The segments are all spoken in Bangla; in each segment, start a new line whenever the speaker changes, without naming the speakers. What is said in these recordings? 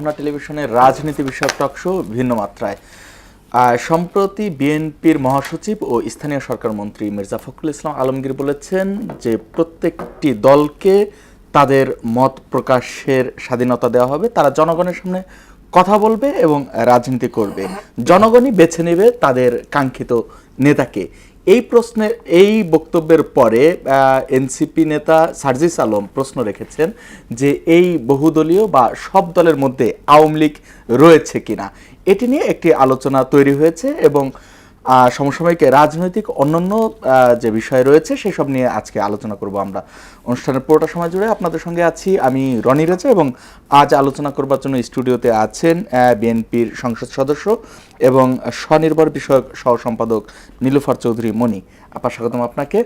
মোহনা টেলিভিশনের রাজনীতি বিষয়ক টক শো ভিন্ন মাত্রায়। সম্প্রতি বিএনপির মহাসচিব ও স্থানীয় সরকার মন্ত্রী মির্জা ফখরুল ইসলাম আলমগীর বলেছেন যে প্রত্যেকটি দলকে তাদের মত প্রকাশের স্বাধীনতা দেওয়া হবে, তারা জনগণের সামনে কথা বলবে এবং রাজনীতি করবে, জনগণই বেছে নেবে তাদের কাঙ্ক্ষিত নেতাকে। এই প্রশ্নের এই বক্তব্যের পরে এনসিপি নেতা সার্জিস আলম প্রশ্ন রেখেছেন যে এই বহুদলীয় বা সব দলের মধ্যে আওয়ামী লীগ রয়েছে কিনা, এটি নিয়ে একটি আলোচনা তৈরি হয়েছে এবং সমসাময়িক রাজনৈতিক অন্যান্য যে বিষয় রয়েছে সেসব নিয়ে আজকে আলোচনা করব আমরা। অনুষ্ঠানের পুরোটা সময় জুড়ে আপনাদের সঙ্গে আছি আমি রনি রেজা এবং আজ আলোচনা করবার জন্য স্টুডিওতে আছেন বিএনপির সংসদ সদস্য এবং স্বনির্ভর বিষয়ক সহ সম্পাদক নীলুফার চৌধুরী মনি। আপা স্বাগতম আপনাকে।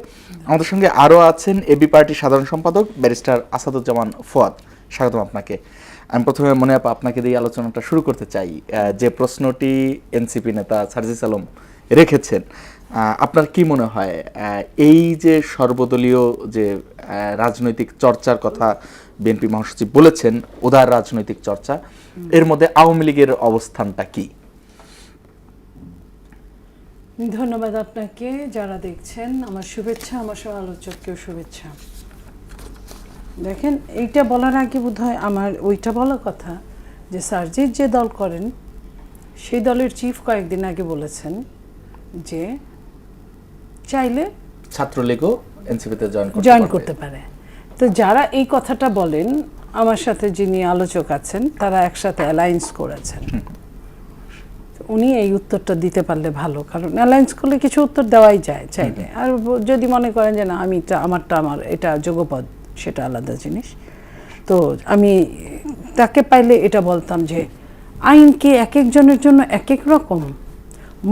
আমাদের সঙ্গে আরও আছেন এবি পার্টির সাধারণ সম্পাদক ব্যারিস্টার আসাদুজ্জামান ফুয়াদ, স্বাগতম আপনাকে। আমি প্রথমে মনে আপা আপনাকে দিয়ে আলোচনাটা শুরু করতে চাই। যে প্রশ্নটি এনসিপি নেতা সার্জিস আলম রেখেছেন, আপনার কি মনে হয় এই যে সর্বদলীয় যে রাজনৈতিক চর্চার কথা বিএনপি মহাসচিব বলেছেন, উদার রাজনৈতিক চর্চা, এর মধ্যে আওয়ামী লীগের অবস্থানটা কি?
ধন্যবাদ আপনাকে, যারা দেখছেন আমার শুভেচ্ছা, আমার সহ আলোচককেও শুভেচ্ছা। দেখেন, এইটা বলার আগে বোধহয় আমার ওইটা বলা কথা যে সার্জিস যে দল করেন সেই দলের চিফ কয়েকদিন আগে বলেছেন যে চাইলে
ছাত্রলীগও এনসিপিতে
জয়েন করতে পারে। তো যারা এই কথাটা বলেন, আমার সাথে যিনি আলোচক আছেন তারা একসাথে অ্যালায়েন্স করেছেন। উনি এই উত্তরটা দিতে পারলে ভালো, কারণ অ্যালায়েন্স করলে কিছু উত্তর দেওয়াই যায় চাইলে। আর যদি মনে করেন যে না আমি আমার এটা যোগপদ, সেটা আলাদা জিনিস। তো আমি তাকে পাইলে এটা বলতাম যে আইন কি এক একজনের জন্য এক এক রকম।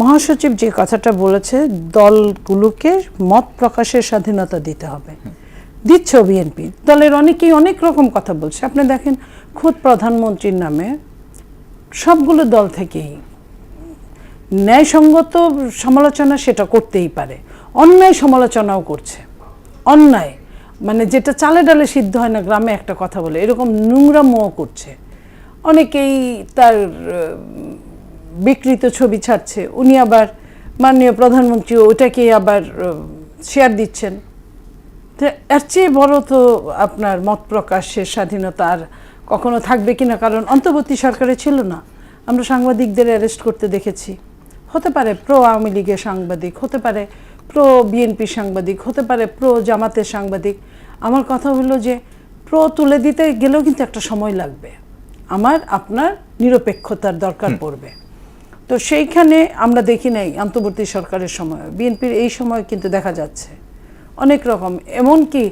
মহাসচিব যে কথাটা বলেছে দলগুলোকে মত প্রকাশের স্বাধীনতা দিতে হবে, দিচ্ছে বিএনপি। দলের অনেকেই অনেক রকম কথা বলছে। আপনি দেখেন খোদ প্রধানমন্ত্রীর নামে সবগুলো দল থেকেই ন্যায়সঙ্গত সমালোচনা সেটা করতেই পারে, অন্যায় সমালোচনাও করছে। অন্যায় মানে যেটা চালে ডালে সিদ্ধ হয় না, গ্রামে একটা কথা বলে, এরকম নোংরামও করছে। অনেকেই তার বিকৃত ছবি ছাড়ছে, উনি আবার মাননীয় প্রধানমন্ত্রী ওটাকে আবার শেয়ার দিচ্ছেন। তো এর চেয়ে বড় তো আপনার মত প্রকাশের স্বাধীনতা আর কখনো থাকবে কিনা, কারণ অন্তর্বর্তী সরকারে ছিল না। আমরা সাংবাদিকদের অ্যারেস্ট করতে দেখেছি। হতে পারে প্রো আওয়ামী লীগের সাংবাদিক, হতে পারে প্রো বিএনপি সাংবাদিক, হতে পারে প্রো জামাতের সাংবাদিক। আমার কথা হলো যে প্রো তুলে দিতে গেলেও কিন্তু একটা সময় লাগবে, আমার আপনার নিরপেক্ষতার দরকার পড়বে। তো সেইখানে আমরা দেখি নাই অন্তর্বর্তী সরকারের সময়, বিএনপির এই সময় কিন্তু দেখা যাচ্ছে অনেক রকম। এমনকি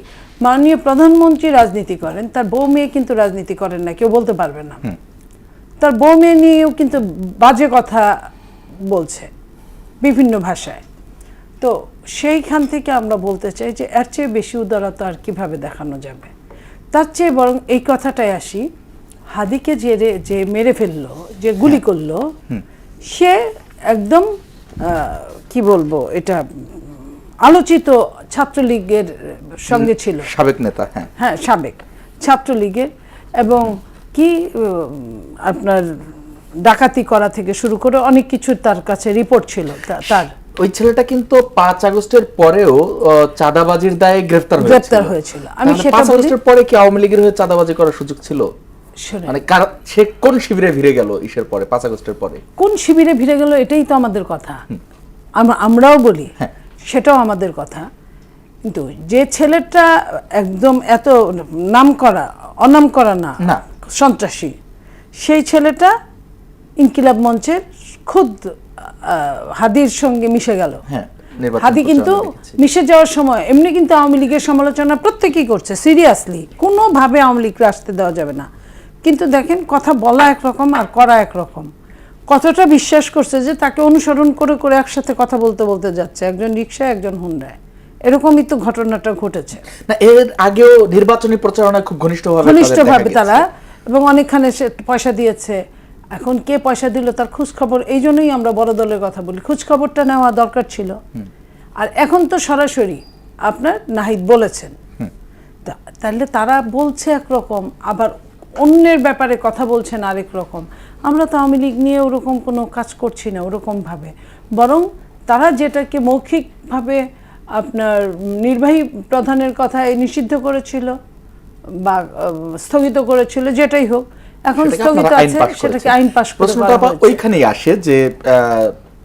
মাননীয় প্রধানমন্ত্রী রাজনীতি করেন, তার বউ মেয়ে কিন্তু রাজনীতি করেন না, কেউ বলতে পারবে না। তার বউ মেয়ে নিয়েও কিন্তু বাজে কথা বলছে বিভিন্ন ভাষায়। তো সেইখান থেকে আমরা বলতে চাই যে এর চেয়ে বেশি উদারতা আর কীভাবে দেখানো যাবে। তার চেয়ে বরং এই কথাটাই আসি, হাদিকে যে মেরে ফেললো, যে গুলি করলো, সে একদম কি বলবো, এটা আলোচিত ছাত্রলীগের সঙ্গে ছিল,
সাবেক নেতা।
হ্যাঁ, সাবেক ছাত্রলীগের, এবং কি আপনার ডাকাতি করা থেকে শুরু করে অনেক কিছু তার কাছে রিপোর্ট ছিল। তার
ওই ছেলেটা কিন্তু 5 আগস্টের পরেও চাঁদাবাজির দায়ে গ্রেফতার
হয়েছিল। আমি সেটা
5 আগস্টের পরে কি আওয়ামী লীগের হয়ে চাঁদাবাজি করার সুযোগ ছিল? মানে সে কোন শিবিরে ভিড়ে গেল ইসের পরে, 5 আগস্টের পরে
কোন শিবিরে ভিড়ে গেল, এটাই তো আমাদের কথা। আমরাও বলি, সেটাও আমাদের কথা। কিন্তু যে ছেলেটা একদম এত নাম করা অনাম করা না সন্ত্রাসী, সেই ছেলেটা ইনকিলাব মঞ্চের খুদ হাদির সঙ্গে মিশে গেল। হাদি কিন্তু মিশে যাওয়ার সময় এমনি কিন্তু আওয়ামী লীগের সমালোচনা প্রত্যেকেই করছে সিরিয়াসলি, কোনোভাবে আওয়ামী লীগকে আসতে দেওয়া যাবে না। কিন্তু দেখেন, কথা বলা একরকম আর করা একরকম। কতটা বিশ্বাস করছে যে তাকে অনুসরণ করে করে একসাথে কথা বলতে বলতে যাচ্ছে, একজন রিক্সায় একজন হুন্ডায়। এরকমই তো ঘটনাটা ঘটেছে।
না, এর আগেও নির্বাচনী প্রচারণায় খুব ঘনিষ্ঠভাবে
তারা, এবং অনেকখানে সে পয়সা দিয়েছে। এখন কে পয়সা দিল তার খোঁজ খবর, এই জন্যই আমরা বড় দলের কথা বলি, খোঁজ খবরটা নেওয়া দরকার ছিল। আর এখন তো সরাসরি আপনার নাহিদ বলেছেন, তাহলে তারা বলছে একরকম, আবার অন্যের ব্যাপারে কথা বলছেন আরেক রকম। আমরা তো আওয়ামী লীগ নিয়ে ওরকম কোনো কাজ করছি না ওরকমভাবে, বরং তারা যেটাকে মৌখিকভাবে আপনার নির্বাহী প্রধানের কথায় নিষিদ্ধ করেছিল বা স্থগিত করেছিল, যেটাই হোক এখন স্থগিত আছে, সেটাকে আইন পাস করে
প্রশ্নটা ওইখানেই আসে যে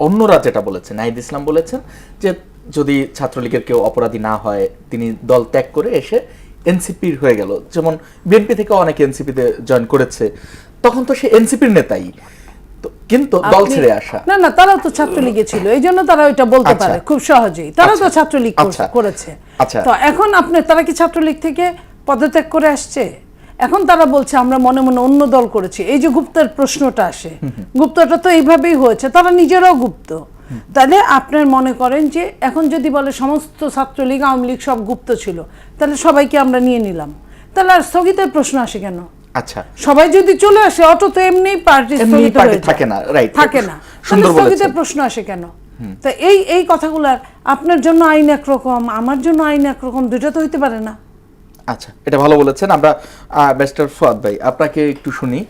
অন্যরা যেটা বলেছেন, নাহিদ ইসলাম বলেছেন যে যদি ছাত্রলীগের কেউ অপরাধী না হয় তিনি দল ত্যাগ করে এসে এনসিপির হয়ে গেল, যেমন বিএনপি থেকে অনেক এনসিপিতে জয়েন করেছে, তখন তো সে এনসিপির নেতাই, কিন্তু দল ছেড়ে আসা।
না না, তারাও তো ছাত্রলীগে ছিল, এই জন্য তারা ওইটা বলতে পারে খুব সহজেই, তারা তো ছাত্রলীগ করেছে। তো এখন আপনি তারা কি ছাত্রলীগ থেকে পদত্যাগ করে আসছে? এখন তারা বলছে আমরা মনে মনে অন্য দল করেছি। এই যে গুপ্তের প্রশ্নটা আসে, গুপ্তটা তো এইভাবেই হয়েছে, তারা নিজেরাও গুপ্ত। তাহলে আপনার মনে করেন যে এখন যদি বলে সমস্ত ছাত্রলীগ আওয়ামী লীগ সব গুপ্ত ছিল, তাহলে সবাইকে আমরা নিয়ে নিলাম, তাহলে আর স্থগিতের প্রশ্ন আসে কেন?
আচ্ছা,
সবাই যদি চলে আসে অটো তো এমনি পার্টি স্থগিত হয়ে
থাকে না, রাইট,
থাকে না, স্থগিতের প্রশ্ন আসে কেন? তো এই কথাগুলো আপনার জন্য আইন একরকম, আমার জন্য আইন একরকম, দুটো তো হইতে পারে না।
আচ্ছা, এটা ভালো বলেছেন। আমরা ব্যারিস্টার ফুয়াদ ভাই আপনাকে একটু শুনি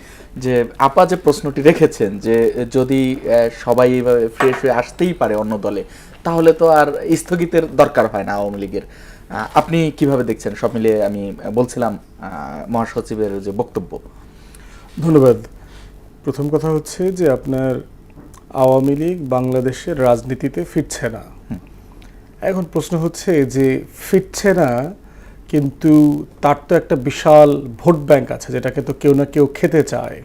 যে আপা যে প্রশ্নটি রেখেছেন যে যদি সবাই এইভাবে ফ্রেশ হয়ে আসতেই পারে অন্য দলে, তাহলে তো আর স্থগিতের দরকার হয় না আওয়ামী লীগের। আপনি কিভাবে দেখছেন? সব মিলিয়ে আমি বলছিলাম মহাসচিবের যে বক্তব্য।
ধন্যবাদ। প্রথম কথা হচ্ছে যে আপনার আওয়ামী লীগ বাংলাদেশের রাজনীতিতে ফিরছে না। এখন প্রশ্ন হচ্ছে যে ফিরছে না, কিন্তু তার তো একটা বিশাল ভোট ব্যাংক আছে যেটাকে তো কেউ না কেউ খেতে চায়,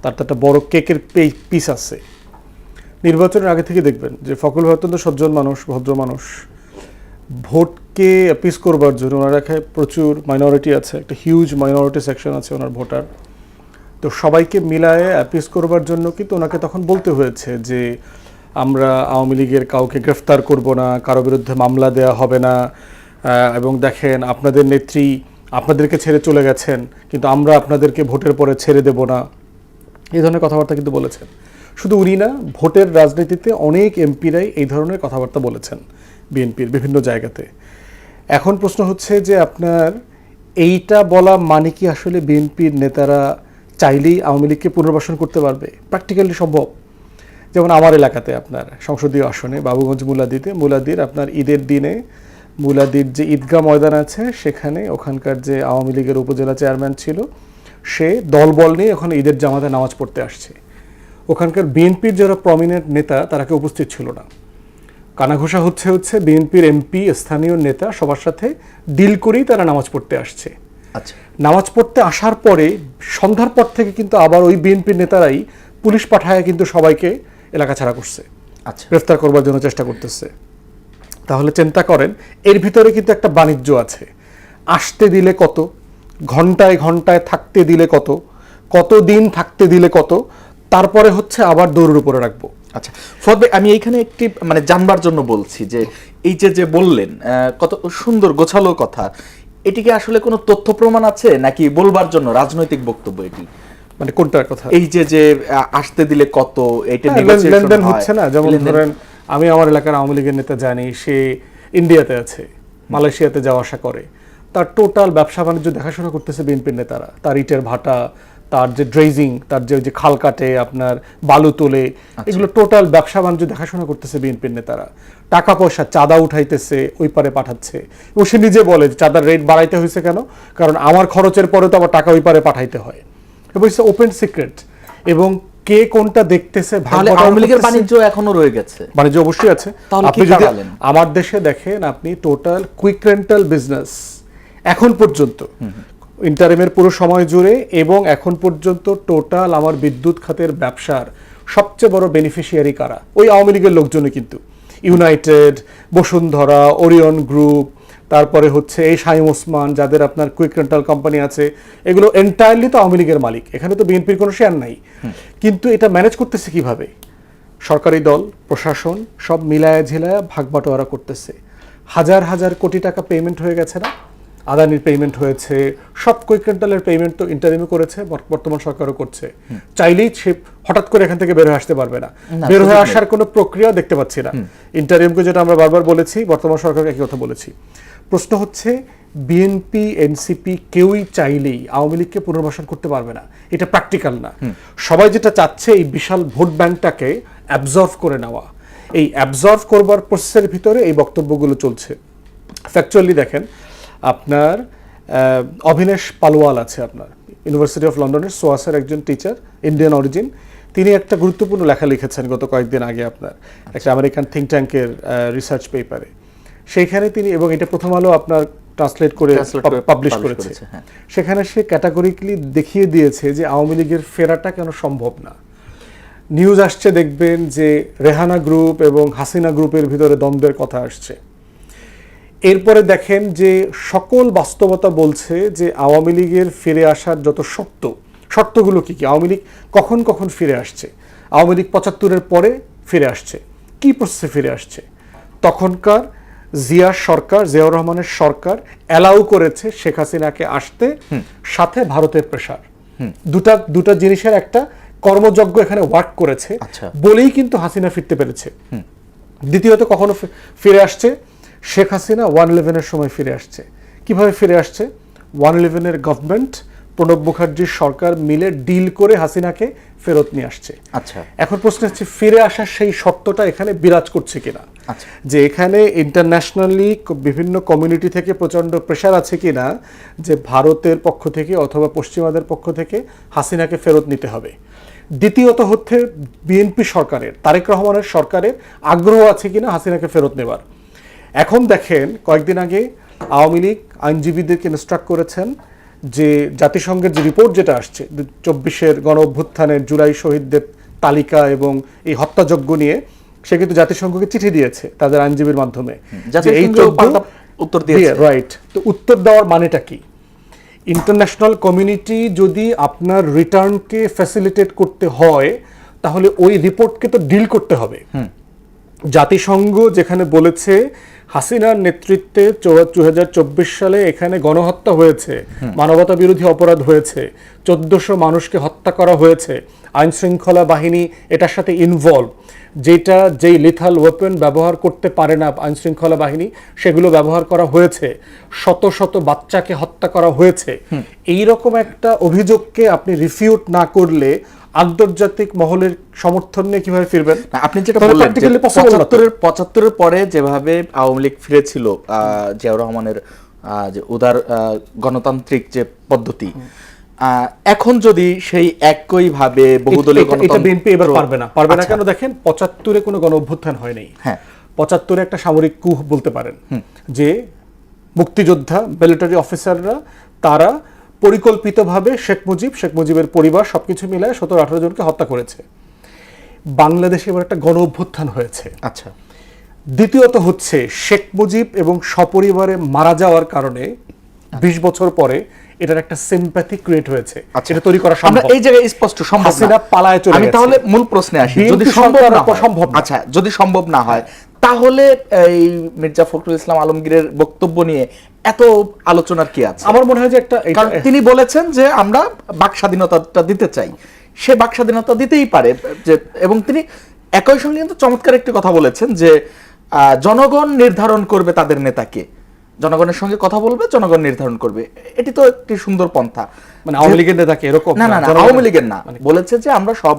তার তো একটা বড় কেকের পিস আছে। নির্বাচনের আগে থেকে দেখবেন যে ফখরুল ভাই অত্যন্ত সজ্জন মানুষ, ভদ্র মানুষ, ভোটকে অ্যাপিস করবার জন্য ওনার এখানে প্রচুর মাইনরিটি আছে, একটা হিউজ মাইনরিটি সেকশন আছে ওনার ভোটার, তো সবাইকে মিলায়ে অ্যাপিস করবার জন্য কিন্তু ওনাকে তখন বলতে হয়েছে যে আমরা আওয়ামী লীগের কাউকে গ্রেফতার করব না, কারো বিরুদ্ধে মামলা দেওয়া হবে না, এবং দেখেন আপনাদের নেত্রী আপনাদেরকে ছেড়ে চলে গেছেন, কিন্তু আমরা আপনাদেরকে ভোটের পরে ছেড়ে দেব না, এই ধরনের কথাবার্তা কিন্তু বলেছেন। শুধু উনি না, ভোটের রাজনীতিতে অনেক এমপিরাই এই ধরনের কথাবার্তা বলেছেন বিএনপির বিভিন্ন জায়গাতে। এখন প্রশ্ন হচ্ছে যে আপনার এইটা বলা মানে কি আসলে বিএনপির নেতারা চাইলেই আওয়ামী লীগকে পুনর্বাসন করতে পারবে? প্র্যাকটিক্যালি সম্ভব? যেমন আমার এলাকাতে আপনার সংসদীয় আসনে বাবুগঞ্জ মুলাদির আপনার ঈদের দিনে মুলাদির যে ঈদগাহ ময়দান আছে সেখানে ওখানকার যে আওয়ামী লীগের উপজেলা চেয়ারম্যান ছিল সে দলবল নিয়ে ওখানে ঈদের জামাতে নামাজ পড়তে আসছে। ওখানকার বিএনপির যারা প্রমিনেন্ট নেতা তারা কেউ উপস্থিত ছিল না। কানাঘোষা হচ্ছে বিএনপির এমপি স্থানীয় নেতা সবার সাথে ডিল করেই তারা নামাজ পড়তে আসছে।
আচ্ছা,
নামাজ পড়তে আসার পরে সন্ধ্যার পর থেকে কিন্তু আবার ওই বিএনপির নেতারাই পুলিশ পাঠায় কিন্তু সবাইকে এলাকা ছাড়া করছে,
আচ্ছা,
গ্রেফতার করবার জন্য চেষ্টা করতেছে। তাহলে চিন্তা করেন এর ভিতরে কিন্তু একটা বাণিজ্য আছে। আসতে দিলে কত, ঘন্টায় ঘন্টায় থাকতে দিলে কত, কতদিন থাকতে দিলে কত, তারপরে হচ্ছে আবার দৌড়ের উপরে রাখবো।
আচ্ছা ফুয়াদ ভাই, আমি এইখানে একটি মানে জানবার জন্য বলছি যে এই যে বললেন কত সুন্দর গোছালো কথা, এটিকে আসলে কোনো তথ্য প্রমাণ আছে নাকি বলবার জন্য রাজনৈতিক বক্তব্য? এটি
মানে কোনটার কথা?
এই যে আসতে দিলে কত, এটা
লেনদেন হচ্ছে না। যেমন ধরেন আমি আমার এলাকার আওয়ামী লীগের নেতা জানি, সে ইন্ডিয়াতে আছে, মালয়েশিয়াতে যাওয়া আসা করে, তার টোটাল ব্যবসা বাণিজ্য দেখাশোনা করতেছে বিএনপির নেতারা। তার ইটের ভাটা, তার যে ড্রেজিং, তার যে খাল কাটে, আপনার বালু তোলে, এগুলো টোটাল ব্যবসা বাণিজ্য দেখাশোনা করতেছে বিএনপির নেতারা। টাকা পয়সা চাঁদা উঠাইতেছে, ওই পারে পাঠাচ্ছে। ও সে নিজে বলে চাঁদার রেট বাড়াইতে হয়েছে কেন, কারণ আমার খরচের পরে তো আবার টাকা ওই পারে পাঠাইতে হয়। এবং ওপেন সিক্রেট। এবং কে কোনটা দেখতেছে,
আওয়ামী লীগের বাণিজ্য এখনো রয়ে গেছে।
বাণিজ্য অবশ্যই আছে। আপনি যদি আমার দেশে দেখেন, আপনি টোটাল কুইক রেন্টাল বিজনেস এখন পর্যন্ত ইন্টারিমের পুরো সময় জুড়ে এবং এখন পর্যন্ত টোটাল আমার বিদ্যুৎ খাতের ব্যবসার সবচেয়ে বড় বেনিফিশিয়ারি কারা? ওই আওয়ামী লীগের লোকজনই কিন্তু। ইউনাইটেড, বসুন্ধরা, ওরিয়ন গ্রুপ, তারপরে হচ্ছে এই শাহিম ওসমান, যাদের আপনার কুইক রেন্টাল কোম্পানি আছে, এগুলো এন্টায়ারলি তো আওয়ামী লীগের মালিক। এখানে তো বিএনপির কোনো শেয়ার নাই। কিন্তু এটা ম্যানেজ করতেছে কিভাবে? সরকারি দল, প্রশাসন সব মিলায়া ঝিলায়া ভাগ বাটোয়ারা করতেছে। হাজার হাজার কোটি টাকা পেমেন্ট হয়ে গেছে না? আদানির পেমেন্ট হয়েছে, সব কুইক রেন্টালের পেমেন্ট তো ইন্টারিমে করেছে, বর্তমান সরকারও করছে। চাইলেই সে হঠাৎ করে এখান থেকে বের হয়ে আসতে পারবে না। বের হয়ে আসার কোনো প্রক্রিয়া দেখতে পাচ্ছি না। ইন্টারিমকে যেটা আমরা বারবার বলেছি, বর্তমান সরকারকে একই কথা বলেছি। প্রশ্ন হচ্ছে বিএনপি এনসিপি কেউই চাইলেই আওয়ামী লীগকে পুনর্বাসন করতে পারবে না, এটা প্র্যাকটিক্যাল না। সবাই যেটা চাচ্ছে এই বিশাল ভোট ব্যাংকটাকে অ্যাবজর্ভ করে নেওয়া, এই অ্যাবজর্ভ করবার প্রসেসের ভিতরে এই বক্তব্যগুলো চলছে। ফ্যাকচুয়ালি দেখেন, আপনার অভিনেশ পালওয়াল আছে আপনার ইউনিভার্সিটি অফ লন্ডনের সোয়াসের একজন টিচার, ইন্ডিয়ান অরিজিন। তিনি একটা গুরুত্বপূর্ণ লেখা লিখেছেন গত কয়েকদিন আগে আপনার একটা আমেরিকান থিঙ্ক ট্যাঙ্কের রিসার্চ পেপারে। সেইখানে তিনি, এবং এটা প্রথম আলো আপনার ট্রান্সলেট করে পাবলিশ করেছে, সেখানে সে ক্যাটাগরিক্যালি দেখিয়ে দিয়েছে যে আওয়ামী লীগের ফেরাটা কেন সম্ভব না। নিউজ আসছে দেখবেন যে রেহানা গ্রুপ এবং হাসিনা গ্রুপের ভিতরে দ্বন্দ্বের কথা আসছে। এরপরে দেখেন যে সকল বাস্তবতা বলছে যে আওয়ামী লীগের ফিরে আসার যত শর্তগুলো কি কি, আওয়ামী লীগ কখন কখন ফিরে আসছে। আওয়ামী লীগ ৭৫-এর পরে ফিরে আসছে, কি প্রসেসে ফিরে আসছে? তখনকার জিয়াউর রহমানের সরকার অ্যালাউ করেছে শেখ হাসিনাকে আসতে, সাথে ভারতের প্রেসার, দুটা জিনিসের একটা কর্মযজ্ঞ এখানে ওয়ার্ক করেছে বলেই কিন্তু হাসিনা ফিরতে পেরেছে। দ্বিতীয়ত কখনো ফিরে আসছে, শেখ হাসিনা 1/11-এর সময় ফিরে আসছে। কিভাবে ফিরে আসছে? 1/11-এর গভর্নমেন্ট, প্রণব মুখার্জির সরকার মিলে ডিল করে হাসিনাকে ফেরত নিয়ে আসছে।
আচ্ছা,
এখন প্রশ্ন হচ্ছে ফিরে আসার সেই শর্তটা এখানে বিরাজ করছে কিনা, যে এখানে ইন্টারন্যাশনালি বিভিন্ন কমিউনিটি থেকে প্রচন্ড প্রেশার আছে কিনা যে ভারতের পক্ষ থেকে অথবা পশ্চিমাদের পক্ষ থেকে হাসিনাকে ফেরত নিতে হবে। দ্বিতীয়ত হচ্ছে বিএনপি সরকারের, তারেক রহমানের সরকারের আগ্রহ আছে কিনা হাসিনাকে ফেরত নেবার। এখন দেখেন, কয়েকদিন আগে আওয়ামী লীগ আইনজীবীদেরকে ইনস্ট্রাক্ট করেছেন যে জাতিসংঘের যে রিপোর্ট যেটা আসছে ২৪-এর গণ অভ্যুত্থানের জুলাই শহীদদের তালিকা এবং এই হত্যাযজ্ঞ নিয়ে, সে কিন্তু জাতিসংঘকে চিঠি দিয়েছে তাদের আইনজীবীর মাধ্যমে, এই
উত্তর দিয়েছে।
রাইট, তো উত্তর দেওয়ার মানেটা কি? ইন্টারন্যাশনাল কমিউনিটি যদি আপনার রিটার্নকে ফ্যাসিলিটেট করতে হয় তাহলে ওই রিপোর্টকে তো ডিল করতে হবে। জাতিসংঘ যেখানে বলেছে হাসিনার নেতৃত্বে 2024 সালে এখানে গণহত্যা হয়েছে, মানবতা বিরোধী অপরাধ হয়েছে, 1400 মানুষকে হত্যা করা হয়েছে, আইন শৃঙ্খলা বাহিনী এটার সাথে ইনভলভ, যেই লিথাল ওয়েপন ব্যবহার করতে পারে না আইন শৃঙ্খলা বাহিনী সেগুলো ব্যবহার করা হয়েছে, শত শত বাচ্চাকে হত্যা করা হয়েছে। এইরকম একটা অভিযোগকে আপনি রিফিউট না করলে আন্তর্জাতিক মহলের সমর্থন নিয়ে কিভাবে ফিরবেন?
আপনি যেটা বললেন ৭৫-এর পরে যেভাবে আওয়ামী লীগ ফিরেছিল জিয়াউর রহমানের যে উদার গণতান্ত্রিক যে পদ্ধতি, এখন যদি সেই একইভাবে বহুদলীয়
এটা বিএনপি এবার পারবে না কেন? দেখেন ৭৫-এ কোনো গণ অভ্যুত্থান হয়নি। ৭৫-এ একটা সামরিক কুহ বলতে পারেন, যে মুক্তিযোদ্ধা মিলিটারি অফিসাররা তারা পরিকল্পিতভাবে শেখ মুজিবের পরিবার সবকিছু মিলায় ১৭-১৮ জনকে হত্যা করেছে। বাংলাদেশে এবার একটা গণ অভ্যুত্থান হয়েছে।
আচ্ছা,
দ্বিতীয়ত হচ্ছে শেখ মুজিব এবং সপরিবারে মারা যাওয়ার কারণে ২০ বছর পরে এটার একটা সিম্প্যাথি ক্রিয়েট হয়েছে। এটা তৈরি করা সম্ভব।
এই জায়গায় স্পষ্ট সম্ভব না।
পালায় চলে গেছে।
আমি তাহলে মূল প্রশ্নে আসি, যদি সম্ভব না, আচ্ছা যদি সম্ভব না হয় তাহলে এই মির্জা ফখরুল ইসলাম আলমগীরের বক্তব্য নিয়ে এত আলোচনার কি আছে?
আমার মনে হয় যে
তিনি বলেছেন যে আমরা বাক স্বাধীনতাটা দিতে চাই, সে বাক স্বাধীনতা দিতেই পারে, যে এবং তিনি একই সঙ্গে কিন্তু চমৎকার একটি কথা বলেছেন যে জনগণ নির্ধারণ করবে তাদের নেতাকে, জনগণের সঙ্গে কথা বলবে, জনগণ নির্ধারণ করবে। এটি তো একটি সুন্দর পন্থা।
মানে আওয়ামী লীগের নেতাকে এরকম
না, আওয়ামী লীগের না, বলেছে যে আমরা সব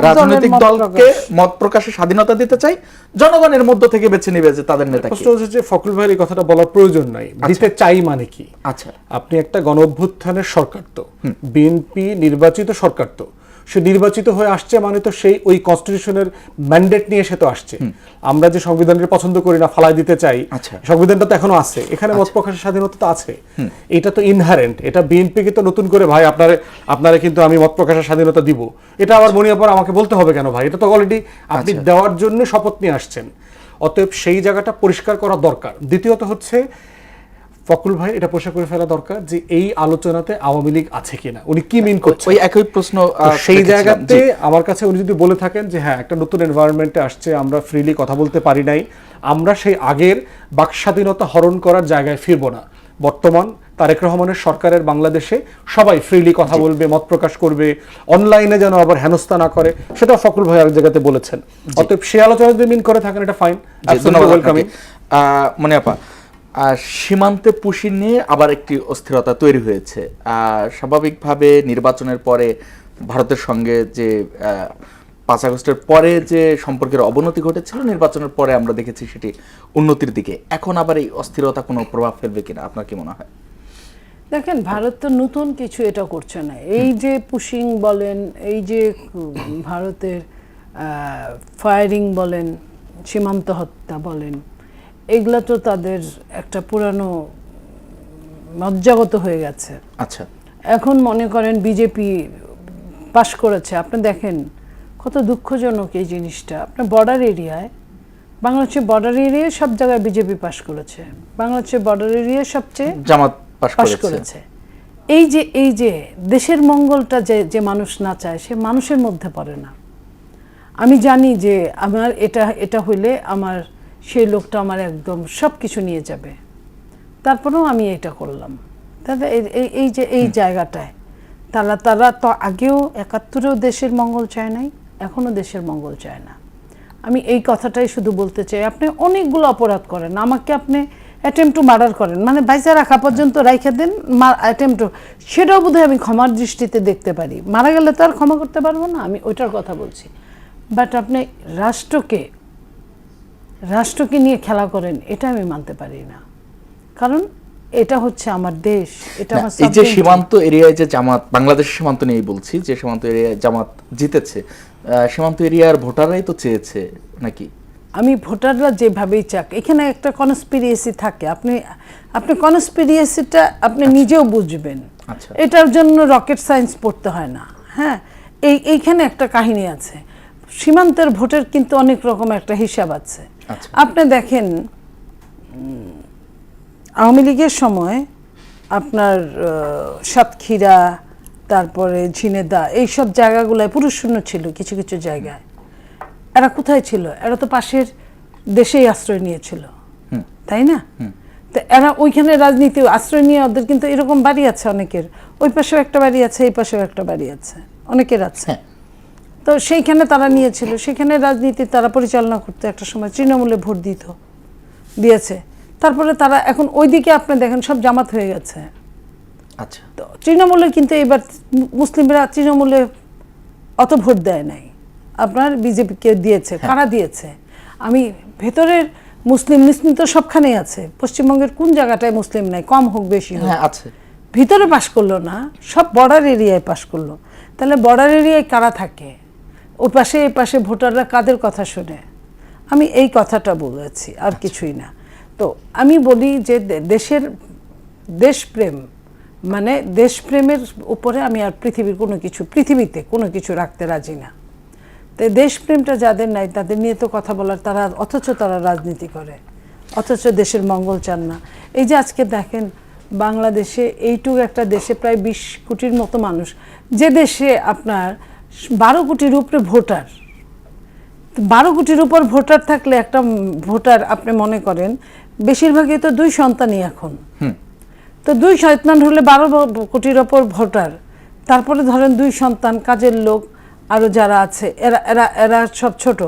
রাজনৈতিক দলকে মত প্রকাশের স্বাধীনতা দিতে চাই, জনগণের মধ্য থেকে বেছে নেবে যে তাদের নেতাকে।
প্রশ্ন হচ্ছে যে ফখরুল ভাইয়ের এই কথাটা বলার প্রয়োজন নাই, দিতে চাই মানে কি?
আচ্ছা,
আপনি একটা গণ অভ্যুত্থানের সরকার, তো বিএনপি নির্বাচিত সরকার, তো সে নির্বাচিত হয়ে আসছে মানে তো সেই ওই কনস্টিটিউশনের ম্যান্ডেট নিয়ে সে তো আসছে। আমরা যে সংবিধানকে পছন্দ করি না, ফালাই দিতে চাই, সংবিধানটা তো এখনো আছে, এখানে মত প্রকাশের স্বাধীনতা তো আছে, এটা তো ইনহারেন্ট। এটা বিএনপিকে তো নতুন করে ভাই আপনারা কিন্তু আমি মত প্রকাশের স্বাধীনতা দিব, এটা আবার মনিয়া পর আমাকে বলতে হবে কেন ভাই? এটা তো অলরেডি আপনি দেওয়ার জন্য শপথ নিয়ে আসছেন। অতএব সেই জায়গাটা পরিষ্কার করা দরকার। দ্বিতীয়ত হচ্ছে ফখরুল ভাই এটা পরিষ্কার করে ফেলা দরকার যে এই আলোচনাতে আওয়ামী লীগ আছে কিনা, উনি কি মিন করছেন।
ওই একই প্রশ্ন
সেই জায়গাতে আমার কাছে উনি যদি বলে থাকেন যে হ্যাঁ একটা নতুন এনভায়রনমেন্টে আসছে, আমরা ফ্রিলি কথা বলতে পারি নাই, আমরা সেই আগের বাক স্বাধীনতা হরণ করার জায়গায় ফিরবো না। বর্তমান তারেক রহমানের সরকারের বাংলাদেশে সবাই ফ্রিলি কথা বলবে, মত প্রকাশ করবে, অনলাইনে যেন আবার হেনস্থা না করে, সেটা ফখরুল ভাই এক জায়গাতে বলেছেন। অতএব সেই আলোচনা যদি মিন করে থাকেন এটা ফাইন,
ওয়েলকামিং। মনে আপা, সীমান্তে পুশি নিয়ে আবার একটি অস্থিরতা তৈরি হয়েছে। স্বাভাবিকভাবে নির্বাচনের পরে ভারতের সঙ্গে যে 5 আগস্টের পরে যে সম্পর্কের অবনতি ঘটেছিল, নির্বাচনের পরে আমরা দেখেছি সেটি উন্নতির দিকে। এখন আবার এই অস্থিরতা কোনো প্রভাব ফেলবে কিনা, আপনার কি মনে হয়?
দেখেন, ভারত তো নতুন কিছু এটা করছে না। এই যে পুশিং বলেন, এই যে ভারতের ফায়ারিং বলেন, সীমান্ত হত্যা বলেন, এগুলা তো তাদের একটা পুরানো মজ্জাগত হয়ে গেছে।
আচ্ছা,
এখন মনে করেন বিজেপি পাশ করেছে, আপনি দেখেন কত দুঃখজনক এই জিনিসটা। আপনার বর্ডার এরিয়ায়, বাংলাদেশের বর্ডার এরিয়ায় সব জায়গায় বিজেপি পাশ করেছে, বাংলাদেশের বর্ডার এরিয়ায় সবচেয়ে
জামাত
পাশ করেছে। এই যে দেশের মঙ্গলটা যে মানুষ না চায়, সে মানুষের মধ্যে পড়ে না। আমি জানি যে আমার এটা হইলে আমার সেই লোকটা আমার একদম সব কিছু নিয়ে যাবে, তারপরেও আমি এটা করলাম। তাহলে এই জায়গাটায় তারা তো আগেও 71-এও দেশের মঙ্গল চায় নাই, এখনো দেশের মঙ্গল চায় না। আমি এই কথাটাই শুধু বলতে চাই। আপনি অনেকগুলো অপরাধ করেন, আমাকে আপনি অ্যাটেম্প টু মার্ডার করেন, মানে বাইচা রাখা পর্যন্ত রাইখা দেন, অ্যাটেম্প টু, সেটাও বোধহয় আমি ক্ষমার দৃষ্টিতে দেখতে পারি। মারা গেলে তো আর ক্ষমা করতে পারবো না, আমি ওইটার কথা বলছি। বাট আপনি রাষ্ট্রকে নিয়ে খেলা করেন, এটা আমি মানতে পারি না। কারণ এটা হচ্ছে আমার দেশ, এটা আমার
এই যে সীমান্ত এরিয়ায় যে জামাত, বাংলাদেশের সীমান্ত নিয়েই বলছি, যে সীমান্ত এরিয়ায় জামাত জিতেছে, সীমান্ত এরিয়ার ভোটাররাই তো চেয়েছে নাকি?
আমি ভোটাররা যেভাবেই চাক, এখানে একটা কনস্পিরিয়েসি থাকে। আপনি কনস্পিরিয়েসিটা আপনি নিজেও বুঝবেন।
আচ্ছা,
এটার জন্য রকেট সায়েন্স পড়তে হয় না। হ্যাঁ, এইখানে একটা কাহিনী আছে। সীমান্তের ভোটের কিন্তু অনেক রকম একটা হিসাব আছে। আপনি দেখেন, আওয়ামী লীগের সময় আপনার সাতক্ষীরা, তারপরে ঝিনেদা, এইসব জায়গাগুলোয় পুরুষ শূন্য ছিল। কিছু কিছু জায়গায় এরা কোথায় ছিল? এরা তো পাশের দেশেই আশ্রয় নিয়েছিল, তাই না? তো এরা ওইখানে রাজনীতি আশ্রয় নিয়ে, ওদের কিন্তু এরকম বাড়ি আছে অনেকের, ওই পাশেও একটা বাড়ি আছে, এই পাশেও একটা বাড়ি আছে, অনেকের আছে। তো সেইখানে তারা নিয়েছিল, সেখানে রাজনীতি তারা পরিচালনা করতে একটা সময় তৃণমূলে ভোট দিয়েছে। তারপরে তারা এখন ওইদিকে আপনি দেখেন সব জামাত হয়ে গেছে।
আচ্ছা,
তো তৃণমূলের কিন্তু এবার মুসলিমরা তৃণমূলে অত ভোট দেয় নাই, আপনার বিজেপিকে দিয়েছে। কারা দিয়েছে? আমি ভেতরের মুসলিম তো সবখানেই আছে। পশ্চিমবঙ্গের কোন জায়গাটায় মুসলিম নাই, কম হোক বেশি হোক,
আছে।
ভিতরে পাশ করলো না, সব বর্ডার এরিয়ায় পাশ করলো। তাহলে বর্ডার এরিয়ায় কারা থাকে? ও পাশে এই পাশে ভোটাররা কাদের কথা শুনে? আমি এই কথাটা বলেছি, আর কিছুই না। তো আমি বলি যে দেশপ্রেম, মানে দেশপ্রেমের উপরে আমি আর পৃথিবীতে কোনো কিছু রাখতে রাজি না। তো দেশপ্রেমটা যাদের নাই, তাদের নিয়ে তো কথা বলার, অথচ তারা রাজনীতি করে, অথচ দেশের মঙ্গল চান না। এই যে আজকে দেখেন বাংলাদেশে, এইটুকু একটা দেশে প্রায় 20 কোটির মতো মানুষ, যে দেশে আপনার 12 কোটির উপরে ভোটার, 12 কোটির উপর ভোটার থাকলে একটা ভোটার, আপনি মনে করেন বেশিরভাগই তো 2 সন্তানই এখন। তো 2 সন্তান হলে 12 কোটির ওপর ভোটার, তারপরে ধরেন 2 সন্তান, কাজের লোক, আরও যারা আছে, এরা সব ছোট,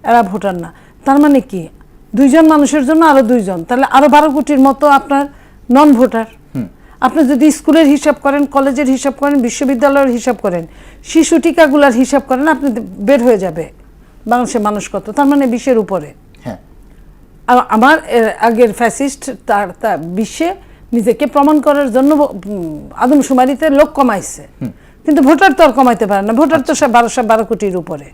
এরা ভোটার না। তার মানে কি 2 জন মানুষের জন্য আরো 2 জন, তাহলে আরো 12 কোটির মতো আপনার নন ভোটার। আপনি যদি স্কুলের হিসাব করেন, কলেজের হিসাব করেন, বিশ্ববিদ্যালয়ের হিসাব করেন, শিশু টিকাগুলার হিসাব করেন, আপনি বের হয়ে যাবে বাংলাদেশের মানুষ কত। তার মানে 20-এর উপরে। আমার আগের ফ্যাসিস্ট তার বিশ্বে নিজেকে প্রমাণ করার জন্য আদমশুমারিতে লোক কমাইছে, কিন্তু ভোটার তো আর কমাইতে পারে না। ভোটার তো 12 কোটির উপরে।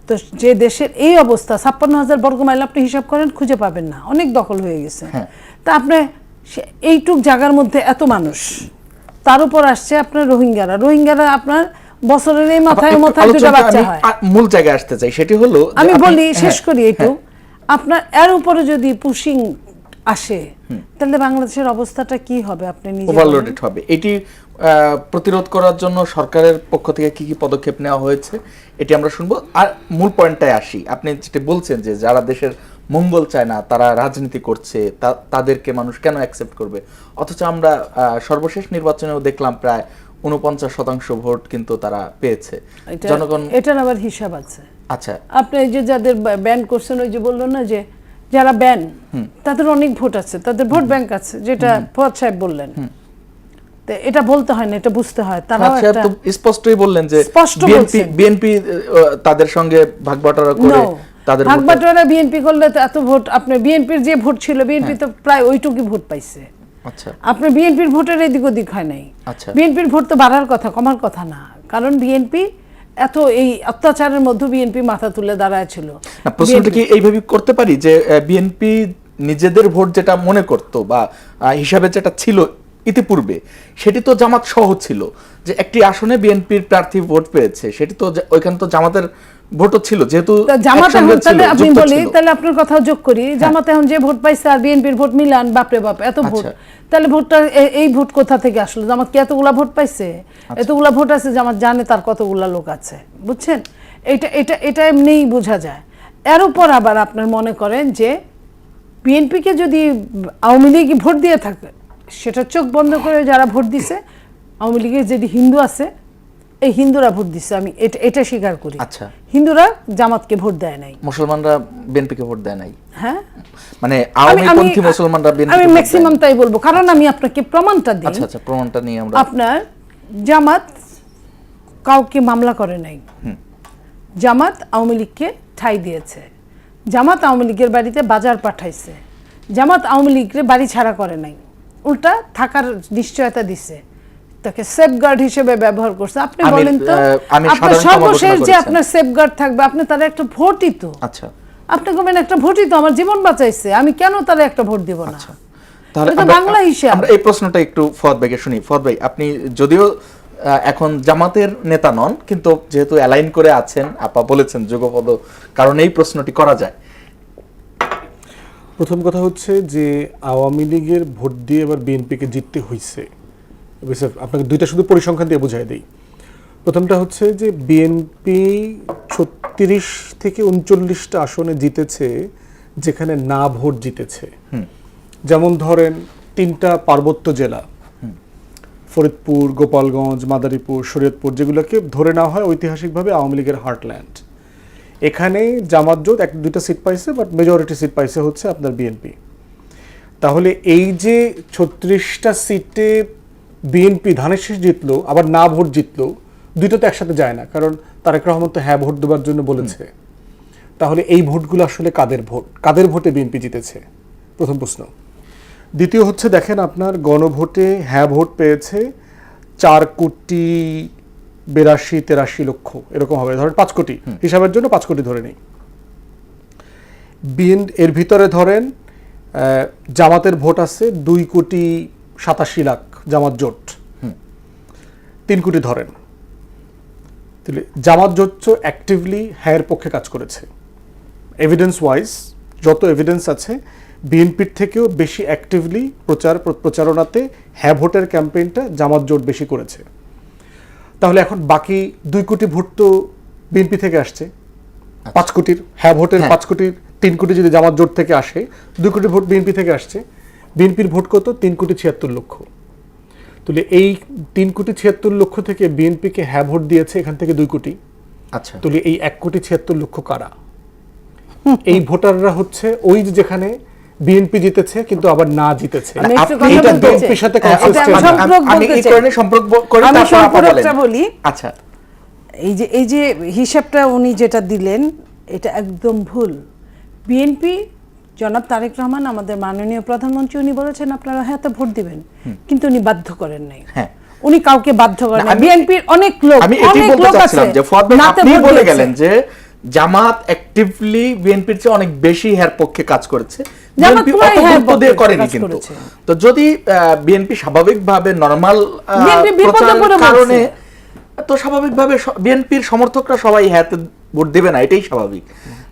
তো যে দেশের এই অবস্থা, 56,000 বর্গ মাইল আপনি হিসাব করেন, খুঁজে পাবেন না, অনেক দখল হয়ে গেছে। তা আপনি এইটুক জায়গার মধ্যে এত মানুষ, তার উপর আসছে আপনার রোহিঙ্গারা আপনার বছরের এই মাথায় 2টা বাচ্চা হয়।
মূল জায়গায় আসতে চাই, সেটি হলো
আমি বলি, শেষ করি একটু। আপনার এর উপরে যদি পুশিং আসে, তাহলে বাংলাদেশের অবস্থাটা কি হবে? আপনি নিজে
ওভারলোডেড হবে। এটি প্রতিরোধ করার জন্য সরকারের পক্ষ থেকে কি কি পদক্ষেপ নেওয়া হয়েছে এটি আমরা শুনবো। আর মূল পয়েন্টটায় আসি। আপনি যেটা বলছেন যে যারা দেশের মঙ্গল চায় না তারা রাজনীতি করছে, তাদেরকে মানুষ কেন অ্যাকসেপ্ট করবে? অথচ আমরা সর্বশেষ নির্বাচনেও দেখলাম প্রায় 49% ভোট কিন্তু তারা পেয়েছে। জনগণ,
এটার আবার হিসাব আছে।
আচ্ছা,
আপনি যে যাদের ব্যান করছেন, ওই যে বললো না যে যারা ব্যান তাদের অনেক ভোট আছে, তাদের ভোট ব্যাংক আছে, যেটা ফুয়াদ সাহেব বললেন। তো এটা বলতে হয় না, এটা বুঝতে হয়। তারাও
ফুয়াদ সাহেব
একটা
তো স্পষ্টই বললেন যে
স্পষ্ট বলছেন।
বিএনপি তাদের সঙ্গে ভাগবাটোয়ারা করে তাদের
ভাগ বাটোয়ারা বিএনপি করলে তো এত ভোট, আপনার বিএনপির যে ভোট ছিল বিএনপি তো প্রায় ওইটুকুই ভোট পাইছে।
আচ্ছা,
আপনার বিএনপির ভোটের এদিক ওদিক হয় নাই।
আচ্ছা,
বিএনপির ভোট তো বাড়ার কথা, কমার কথা না, কারণ বিএনপি এত এই অত্যাচারের মধ্যে বিএনপি মাথা তুলে দাঁড়ায় ছিল।
প্রশ্নটা কি এইভাবে করতে পারি যে বিএনপি নিজেদের ভোট যেটা মনে করত বা হিসাবে যেটা ছিল ইতিপূর্বে, সেটি তো জামাত সহ ছিল, যে একটি আসনে বিএনপির প্রার্থী ভোট পেয়েছে, সেটি তো ওইখানে তো জামাতের ভোটও ছিল, যেহেতু
জামাত এখন, তাহলে আপনি
যুক্ত
বলি,
ছিল।
তাহলে আপনার কথা যোগ করি, জামাত এখন যে ভোট পাইছে আর বিএনপির ভোট মিলান, বাপরে বাপ এত ভোট, তাহলে ভোটটা এই ভোট কোথা থেকে আসলো? জামাত কি এতগুলা ভোট পাইছে? এতগুলা ভোট আছে, জামাত জানে তার কতগুলা লোক আছে, বুঝছেন? এটা এমনিই বোঝা যায়। এর উপর আবার আপনার মনে করেন যে বিএনপিকে যদি আওয়ামী লীগ ভোট দিয়ে থাকে, সেটা চোখ বন্ধ করে যারা ভোট দিছে, আওয়ামী লীগের যেটি হিন্দু আছে, এই হিন্দুরা ভোট দিছে, আমি এটা স্বীকার করি।
আচ্ছা,
হিন্দুরা জামাতকে ভোট দেয় নাই,
মুসলমানরা বিএনপিকে ভোট দেয় নাই।
হ্যাঁ,
মানে আওয়ামীপন্থী মুসলমানরা বিএনপি,
আমি ম্যাক্সিমাম তাই বলবো, কারণ আমি আপনাকে প্রমাণটা দিই।
আচ্ছা আচ্ছা, প্রমাণটা নিয়ে আমরা।
আপনার জামাত কাউকে মামলা করে নাই, জামাত আওয়ামী লীগকে ঠাঁই দিয়েছে, জামাত আওয়ামী লীগের বাড়িতে বাজার পাঠাইছে, জামাত আওয়ামী লীগের বাড়ি ছাড়া করে নাই, উল্টা থাকার নিশ্চয়তা দিছে, তাকে সেফগার্ড হিসেবে ব্যবহার করছে। আপনি বলেন তো, আপনার সর্বশেষ যে আপনার সেফগার্ড থাকবে, আপনি তার একটা ভোটই তো,
আচ্ছা,
আপনি বলেন একটা ভোটই তো আমার জীবন বাঁচাইছে, আমি কেন তার একটা ভোট দিব না?
তাহলে
বাংলা হিসাব।
আমরা এই প্রশ্নটা একটু ফুয়াদ ভাইকে শুনি। ফুয়াদ ভাই, আপনি যদিও এখন জামাতের নেতা নন, কিন্তু যেহেতু অ্যালাইন করে আছেন, আপা বলেছেন যুগপদ, কারণ এই প্রশ্নটি করা যায়।
প্রথম কথা হচ্ছে যে আওয়ামী লীগের ভোট দিয়ে এবার বিএনপিকে জিততে হয়েছে। আপনাকে দুইটা শুধু পরিসংখ্যান দিয়ে বোঝাই দিই। প্রথমটা হচ্ছে যে বিএনপি 36 থেকে 39টা আসনে জিতেছে যেখানে না ভোট জিতেছে। যেমন ধরেন 3টা পার্বত্য জেলা, ফরিদপুর, গোপালগঞ্জ, মাদারীপুর, শরীয়তপুর, যেগুলোকে ধরে নেওয়া হয় ঐতিহাসিকভাবে আওয়ামী লীগের হার্টল্যান্ড। এখানে জামাত জোট 1-2টা সিট পাইছে, বাট মেজরিটি সিট পাইছে হচ্ছে আপনার বিএনপি। তাহলে এই যে 36টা সিটে বিএনপি ধানের শীষ জিতলো, আবার না ভোট জিতলো, দুইটা তো একসাথে যায় না, কারণ তারেক রহমান তো হ্যাঁ ভোট দেওয়ার জন্য বলেছে। তাহলে এই ভোটগুলো আসলে কাদের ভোট? কাদের ভোটে বিএনপি জিতেছে? প্রথম প্রশ্ন। দ্বিতীয় হচ্ছে, দেখেন আপনার গণভোটে হ্যাঁ ভোট পেয়েছে 4,82,83,83 এরকম হবে, ধরেন 5 কোটি, হিসাবের জন্য 5 কোটি ধরে নেই। এর ভিতরে ধরেন জামাতের ভোট আছে 2,87,00,000, জামাত জোট 3 কোটি ধরেন। তাহলে জামাত জোট অ্যাক্টিভলি হ্যায়ের পক্ষে কাজ করেছে। এভিডেন্স ওয়াইজ যত এভিডেন্স আছে, বিএনপির থেকেও বেশি অ্যাক্টিভলি প্রচারণাতে হ্যাঁ ভোটের ক্যাম্পেইনটা জামাত জোট বেশি করেছে। তাহলে এখন বাকি 2 কোটি ভোট তো বিএনপি থেকে আসছে। 5 কোটির হ্যাঁ ভোটের 5 কোটির 3 কোটি যদি জামাত জোট থেকে আসে, 2 কোটি ভোট বিএনপি থেকে আসছে। বিএনপির ভোট কত? 3,76,00,000। তাহলে এই 3,76,00,000 থেকে বিএনপিকে হ্যাঁ ভোট দিয়েছে এখান থেকে 2 কোটি।
আচ্ছা,
তাহলে এই 1,76,00,000 কারা? এই ভোটাররা হচ্ছে ওই যেখানে বিএনপি জিতেছে কিন্তু আবার না জিতেছে, এটা বিএনপির সাথে
আমি এই কারণে সম্পর্ক করে
বলি।
আচ্ছা,
এই যে হিসাবটা উনি যেটা দিলেন, এটা একদম ভুল। বিএনপি, জনাব তারেক রহমান আমাদের মাননীয় প্রধানমন্ত্রী, উনি বলেছেন আপনারা হ্যাঁ তো ভোট দিবেন, কিন্তু উনি বাধ্য করেন নাই। উনি কাউকে বাধ্য করেন নাই। বিএনপির অনেক লোক,
আমি এটাই বলতে চাচ্ছিলাম যে ফুয়াদ ভাই আপনি বলে গেলেন যে জামাত অ্যাক্টিভলি বিএনপির চেয়ে অনেক বেশি হ্যার পক্ষে কাজ করেছে, বিএনপি অত গুরুত্ব দিয়ে করেনি। কিন্তু তো যদি বিএনপি স্বাভাবিকভাবে নরমাল প্রচারের কারণে, তো স্বাভাবিকভাবে বিএনপির সমর্থকরা সবাই হ্যাঁতে ভোট দেবে না, এটাই স্বাভাবিক।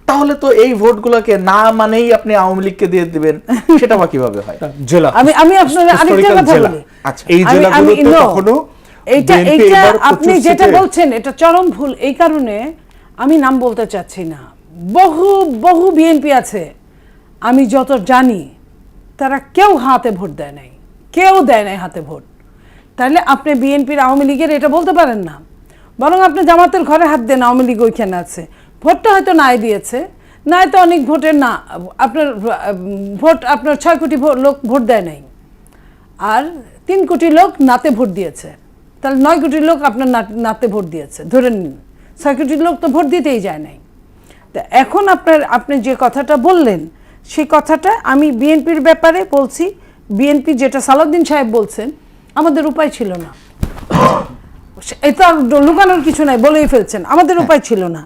তাহলে তো এই ভোটগুলোকে না মানেই আপনি আওয়ামী লীগকে দিয়ে দিবেন, সেটা বা কিভাবে হয়?
জেলা,
আমি আপনাদের আরেকটা কথা বলি।
আচ্ছা, এই জেলাগুলোতে কখনো
এইটা আপনি যেটা বলছেন এটা চরম ভুল। এই কারণে আমি নাম বলতে চাচ্ছি না। বহু বিএনপি আছে আমি যত জানি, তারা কেউ হাতে ভোট দেয় নাই, কেউ দেয় নাই হাতে ভোট। তাহলে আপনি বিএনপির আওয়ামী লীগের এটা বলতে পারেন না, বরং আপনি জামাতের ঘরে হাত দেন, আওয়ামী লীগ ওইখানে আছে, ভোটটা হয়তো নাই দিয়েছে, না তো অনেক ভোটের না আপনার ভোট আপনার 6 কোটি লোক ভোট দেয় নাই, আর 3 কোটি লোক নাতে ভোট দিয়েছে, তাহলে 9 কোটি লোক আপনার নাতে ভোট দিয়েছে ধরে নিন। 6 কোটি লোক তো ভোট দিতেই যায় নাই। তা এখন আপনি যে কথাটা বললেন সেই কথাটা আমি বিএনপির ব্যাপারে বলছি, বিএনপি যেটা সালাউদ্দিন সাহেব বলছেন আমাদের উপায় ছিল না, এটা লুকানোর কিছু নাই, বলেই ফেলছেন আমাদের উপায় ছিল না।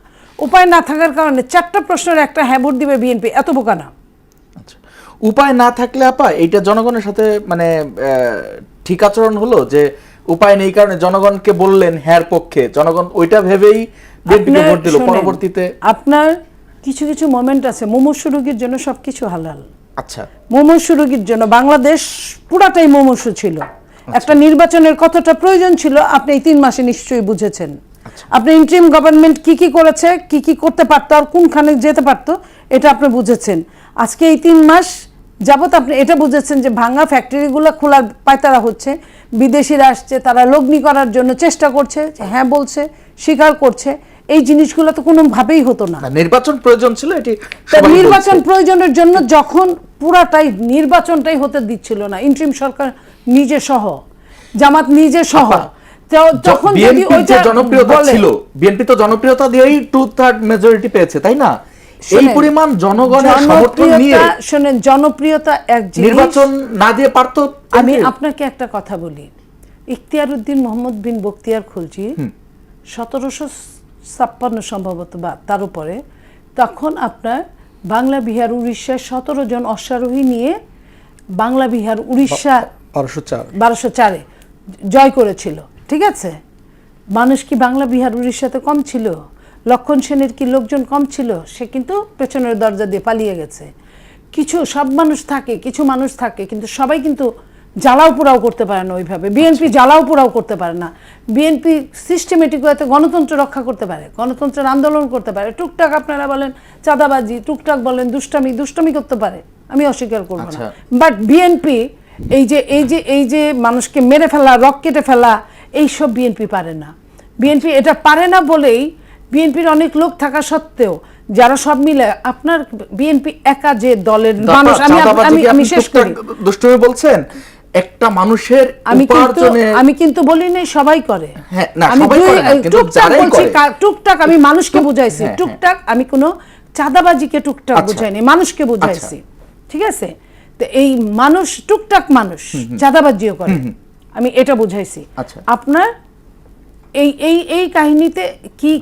উপায় না থাকার কারণে 4টা প্রশ্নের একটা হ্যাঁ ভোট দিবে বিএনপি, এত বোকা না।
আচ্ছা, উপায় না থাকলে আপা এইটা জনগণের সাথে মানে ঠিক আচরণ হলো যে উপায় নেই কারণে জনগণকে বললেন হ্যার পক্ষে, জনগণ ওইটা ভেবেই বিএনপিকে ভোট দিল। পরবর্তীতে
আপনার কিছু কিছু মোমেন্ট আছে, মুমূর্ষু রোগীর জন্য সবকিছু হালাল।
আচ্ছা,
মুমূর্ষু রোগীর জন্য বাংলাদেশ পুরাটাই মুমূর্ষু ছিল। একটা নির্বাচনের কতটা প্রয়োজন ছিল আপনি এই 3 মাসে নিশ্চয়ই বুঝেছেন। আপনি ইন্টারিম গভর্নমেন্ট কি কি করেছে, কি কি করতে পারতো আর কোনখানে যেতে পারতো, এটা আপনি বুঝেছেন। আজকে এই 3 মাস যাবত আপনি এটা বুঝেছেন যে ভাঙা ফ্যাক্টরিগুলো খোলার পায়তারা হচ্ছে, বিদেশিরা আসছে, তারা লগ্নি করার জন্য চেষ্টা করছে, হ্যাঁ বলছে, স্বীকার করছে। এই জিনিসগুলো তো কোনোভাবেই হতো না।
নির্বাচন প্রয়োজন ছিল, এটি
নির্বাচন প্রয়োজনের জন্য যখন পুরাটাই নির্বাচনটাই হতে দিচ্ছিল না ইন্টারিম সরকার নিজে সহ, জামাত নিজে সহ, তখন যদি ওইটা
জনপ্রিয়তা ছিল, বিএনপি তো জনপ্রিয়তা দিয়েই 2/3 মেজরিটি পেয়েছে, তাই না? এই পরিমাণ জনগণের সমর্থন নিয়ে
শুনেন, জনপ্রিয়তা এক জিনিস,
নির্বাচন না দিয়ে পারতো।
আমি আপনাকে একটা কথা বলি, ইখতিয়ার উদ্দিন মোহাম্মদ বিন বখতিয়ার খলজি 1756 সম্ভবত বা তার উপরে, তখন আপনার বাংলা বিহার উড়িষ্যার 17 জন অশ্বারোহী নিয়ে বাংলা বিহার উড়িষ্যা 1204 জয় করেছিল, ঠিক আছে? মানুষ কি বাংলা বিহার উড়িষ্যাতে কম ছিল? লক্ষণ সেনের কি লোকজন কম ছিল? সে কিন্তু পেছনের দরজা দিয়ে পালিয়ে গেছে। সব মানুষ থাকে, কিছু মানুষ থাকে, কিন্তু সবাই কিন্তু জ্বালাও পোড়াও করতে পারে না ওইভাবে। বিএনপি জ্বালাও পোড়াও করতে পারে না। বিএনপি সিস্টেমেটিক ওয়েতে গণতন্ত্র রক্ষা করতে পারে, গণতন্ত্রের আন্দোলন করতে পারে। টুকটাক আপনারা বলেন চাঁদাবাজি, টুকটাক বলেন দুষ্টামি করতে পারে, আমি অস্বীকার করব না। বাট বিএনপি এই যে মানুষকে মেরে ফেলা, রক কেটে ফেলা, এইসব বিএনপি পারে না। বিএনপি এটা পারে না বলেই বিএনপির অনেক লোক থাকা সত্ত্বেও যারা সব মিলে আপনার বিএনপি একা যে দলের মানুষ, আমি শেষ করি,
দুষ্টমি বলছেন একটা মানুষের
আমি কিন্তু বলি নাই সবাই করে, টুকটাক আমি মানুষকে বুঝাইছি, টুকটাক আমি কোনো চাঁদাবাজিকে টুকটাক বুঝাইনি, মানুষকে বুঝাইছি, ঠিক আছে? তো এই মানুষ টুকটাক মানুষ চাঁদাবাজিও করে, আমি এটা বুঝাইছি। আপনার এই কাহিনীতে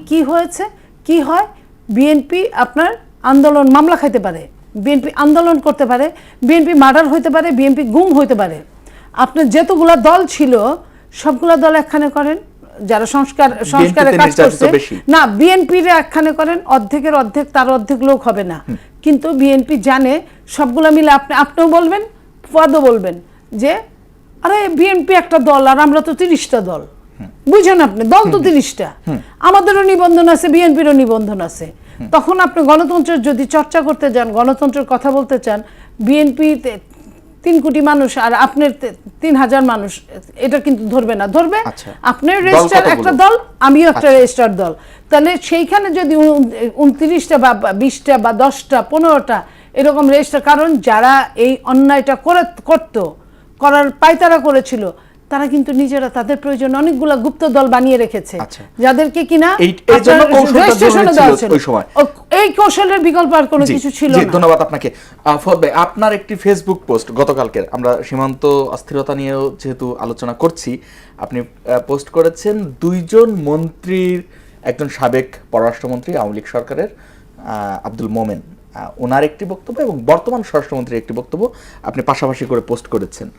কি হয়েছে, কি হয়, বিএনপি আপনার আন্দোলন মামলা খাইতে পারে, বিএনপি আন্দোলন করতে পারে, বিএনপি মার্ডার হইতে পারে, বিএনপি গুম হইতে পারে। আপনার যতগুলা দল ছিল সবগুলা দল একখানে করেন, যারা সংস্কারের কাজ করছে না, বিএনপির একখানে করেন, অর্ধেকের অর্ধেক, তার অর্ধেক লোক হবে না। কিন্তু বিএনপি জানে সবগুলা মিলে আপনিও বলবেন, ফুয়াদও বলবেন যে আরে বিএনপি একটা দল আর আমরা তো 30টা দল, বুঝেন আপনি, দল তো 30টা, আমাদেরও নিবন্ধন আছে, বিএনপিরও নিবন্ধন আছে। তখন আপনি গণতন্ত্রের যদি চর্চা করতে যান, গণতন্ত্রের কথা বলতে চান, বিএনপি 3 কোটি মানুষ আর আপনার 3000 মানুষ, এটা কিন্তু ধরবে না। ধরবে আপনার রেজিস্টার একটা দল, আমিও একটা রেজিস্টার দল, তাহলে সেইখানে যদি 29টা বা 20টা বা 10টা 15টা এরকম রেজিস্টার, কারণ যারা এই অন্যায়টা করার পায়তারা করেছিল তারা কিন্তু নিজেরা তাদের প্রয়োজন অনেকগুলা গুপ্ত দল বানিয়ে রেখেছে, যাদেরকে কিনা এই কৌশলের বিকল্প আর কোনো কিছু ছিল না।
ধন্যবাদ আপনাকে। ফদ ভাই, আপনার একটি ফেসবুক পোস্ট গতকালকে, আমরা সীমান্ত অস্থিরতা নিয়েও যেহেতু আলোচনা করছি, আপনি পোস্ট করেছেন 2 জন মন্ত্রীর, একজন সাবেক পররাষ্ট্রমন্ত্রী আওয়ামী লীগ সরকারের আব্দুল মোমেন, ওনার একটি বক্তব্য এবং বর্তমান স্বরাষ্ট্রমন্ত্রীর একটি বক্তব্য আপনি পাশাপাশি করে পোস্ট করেছেন।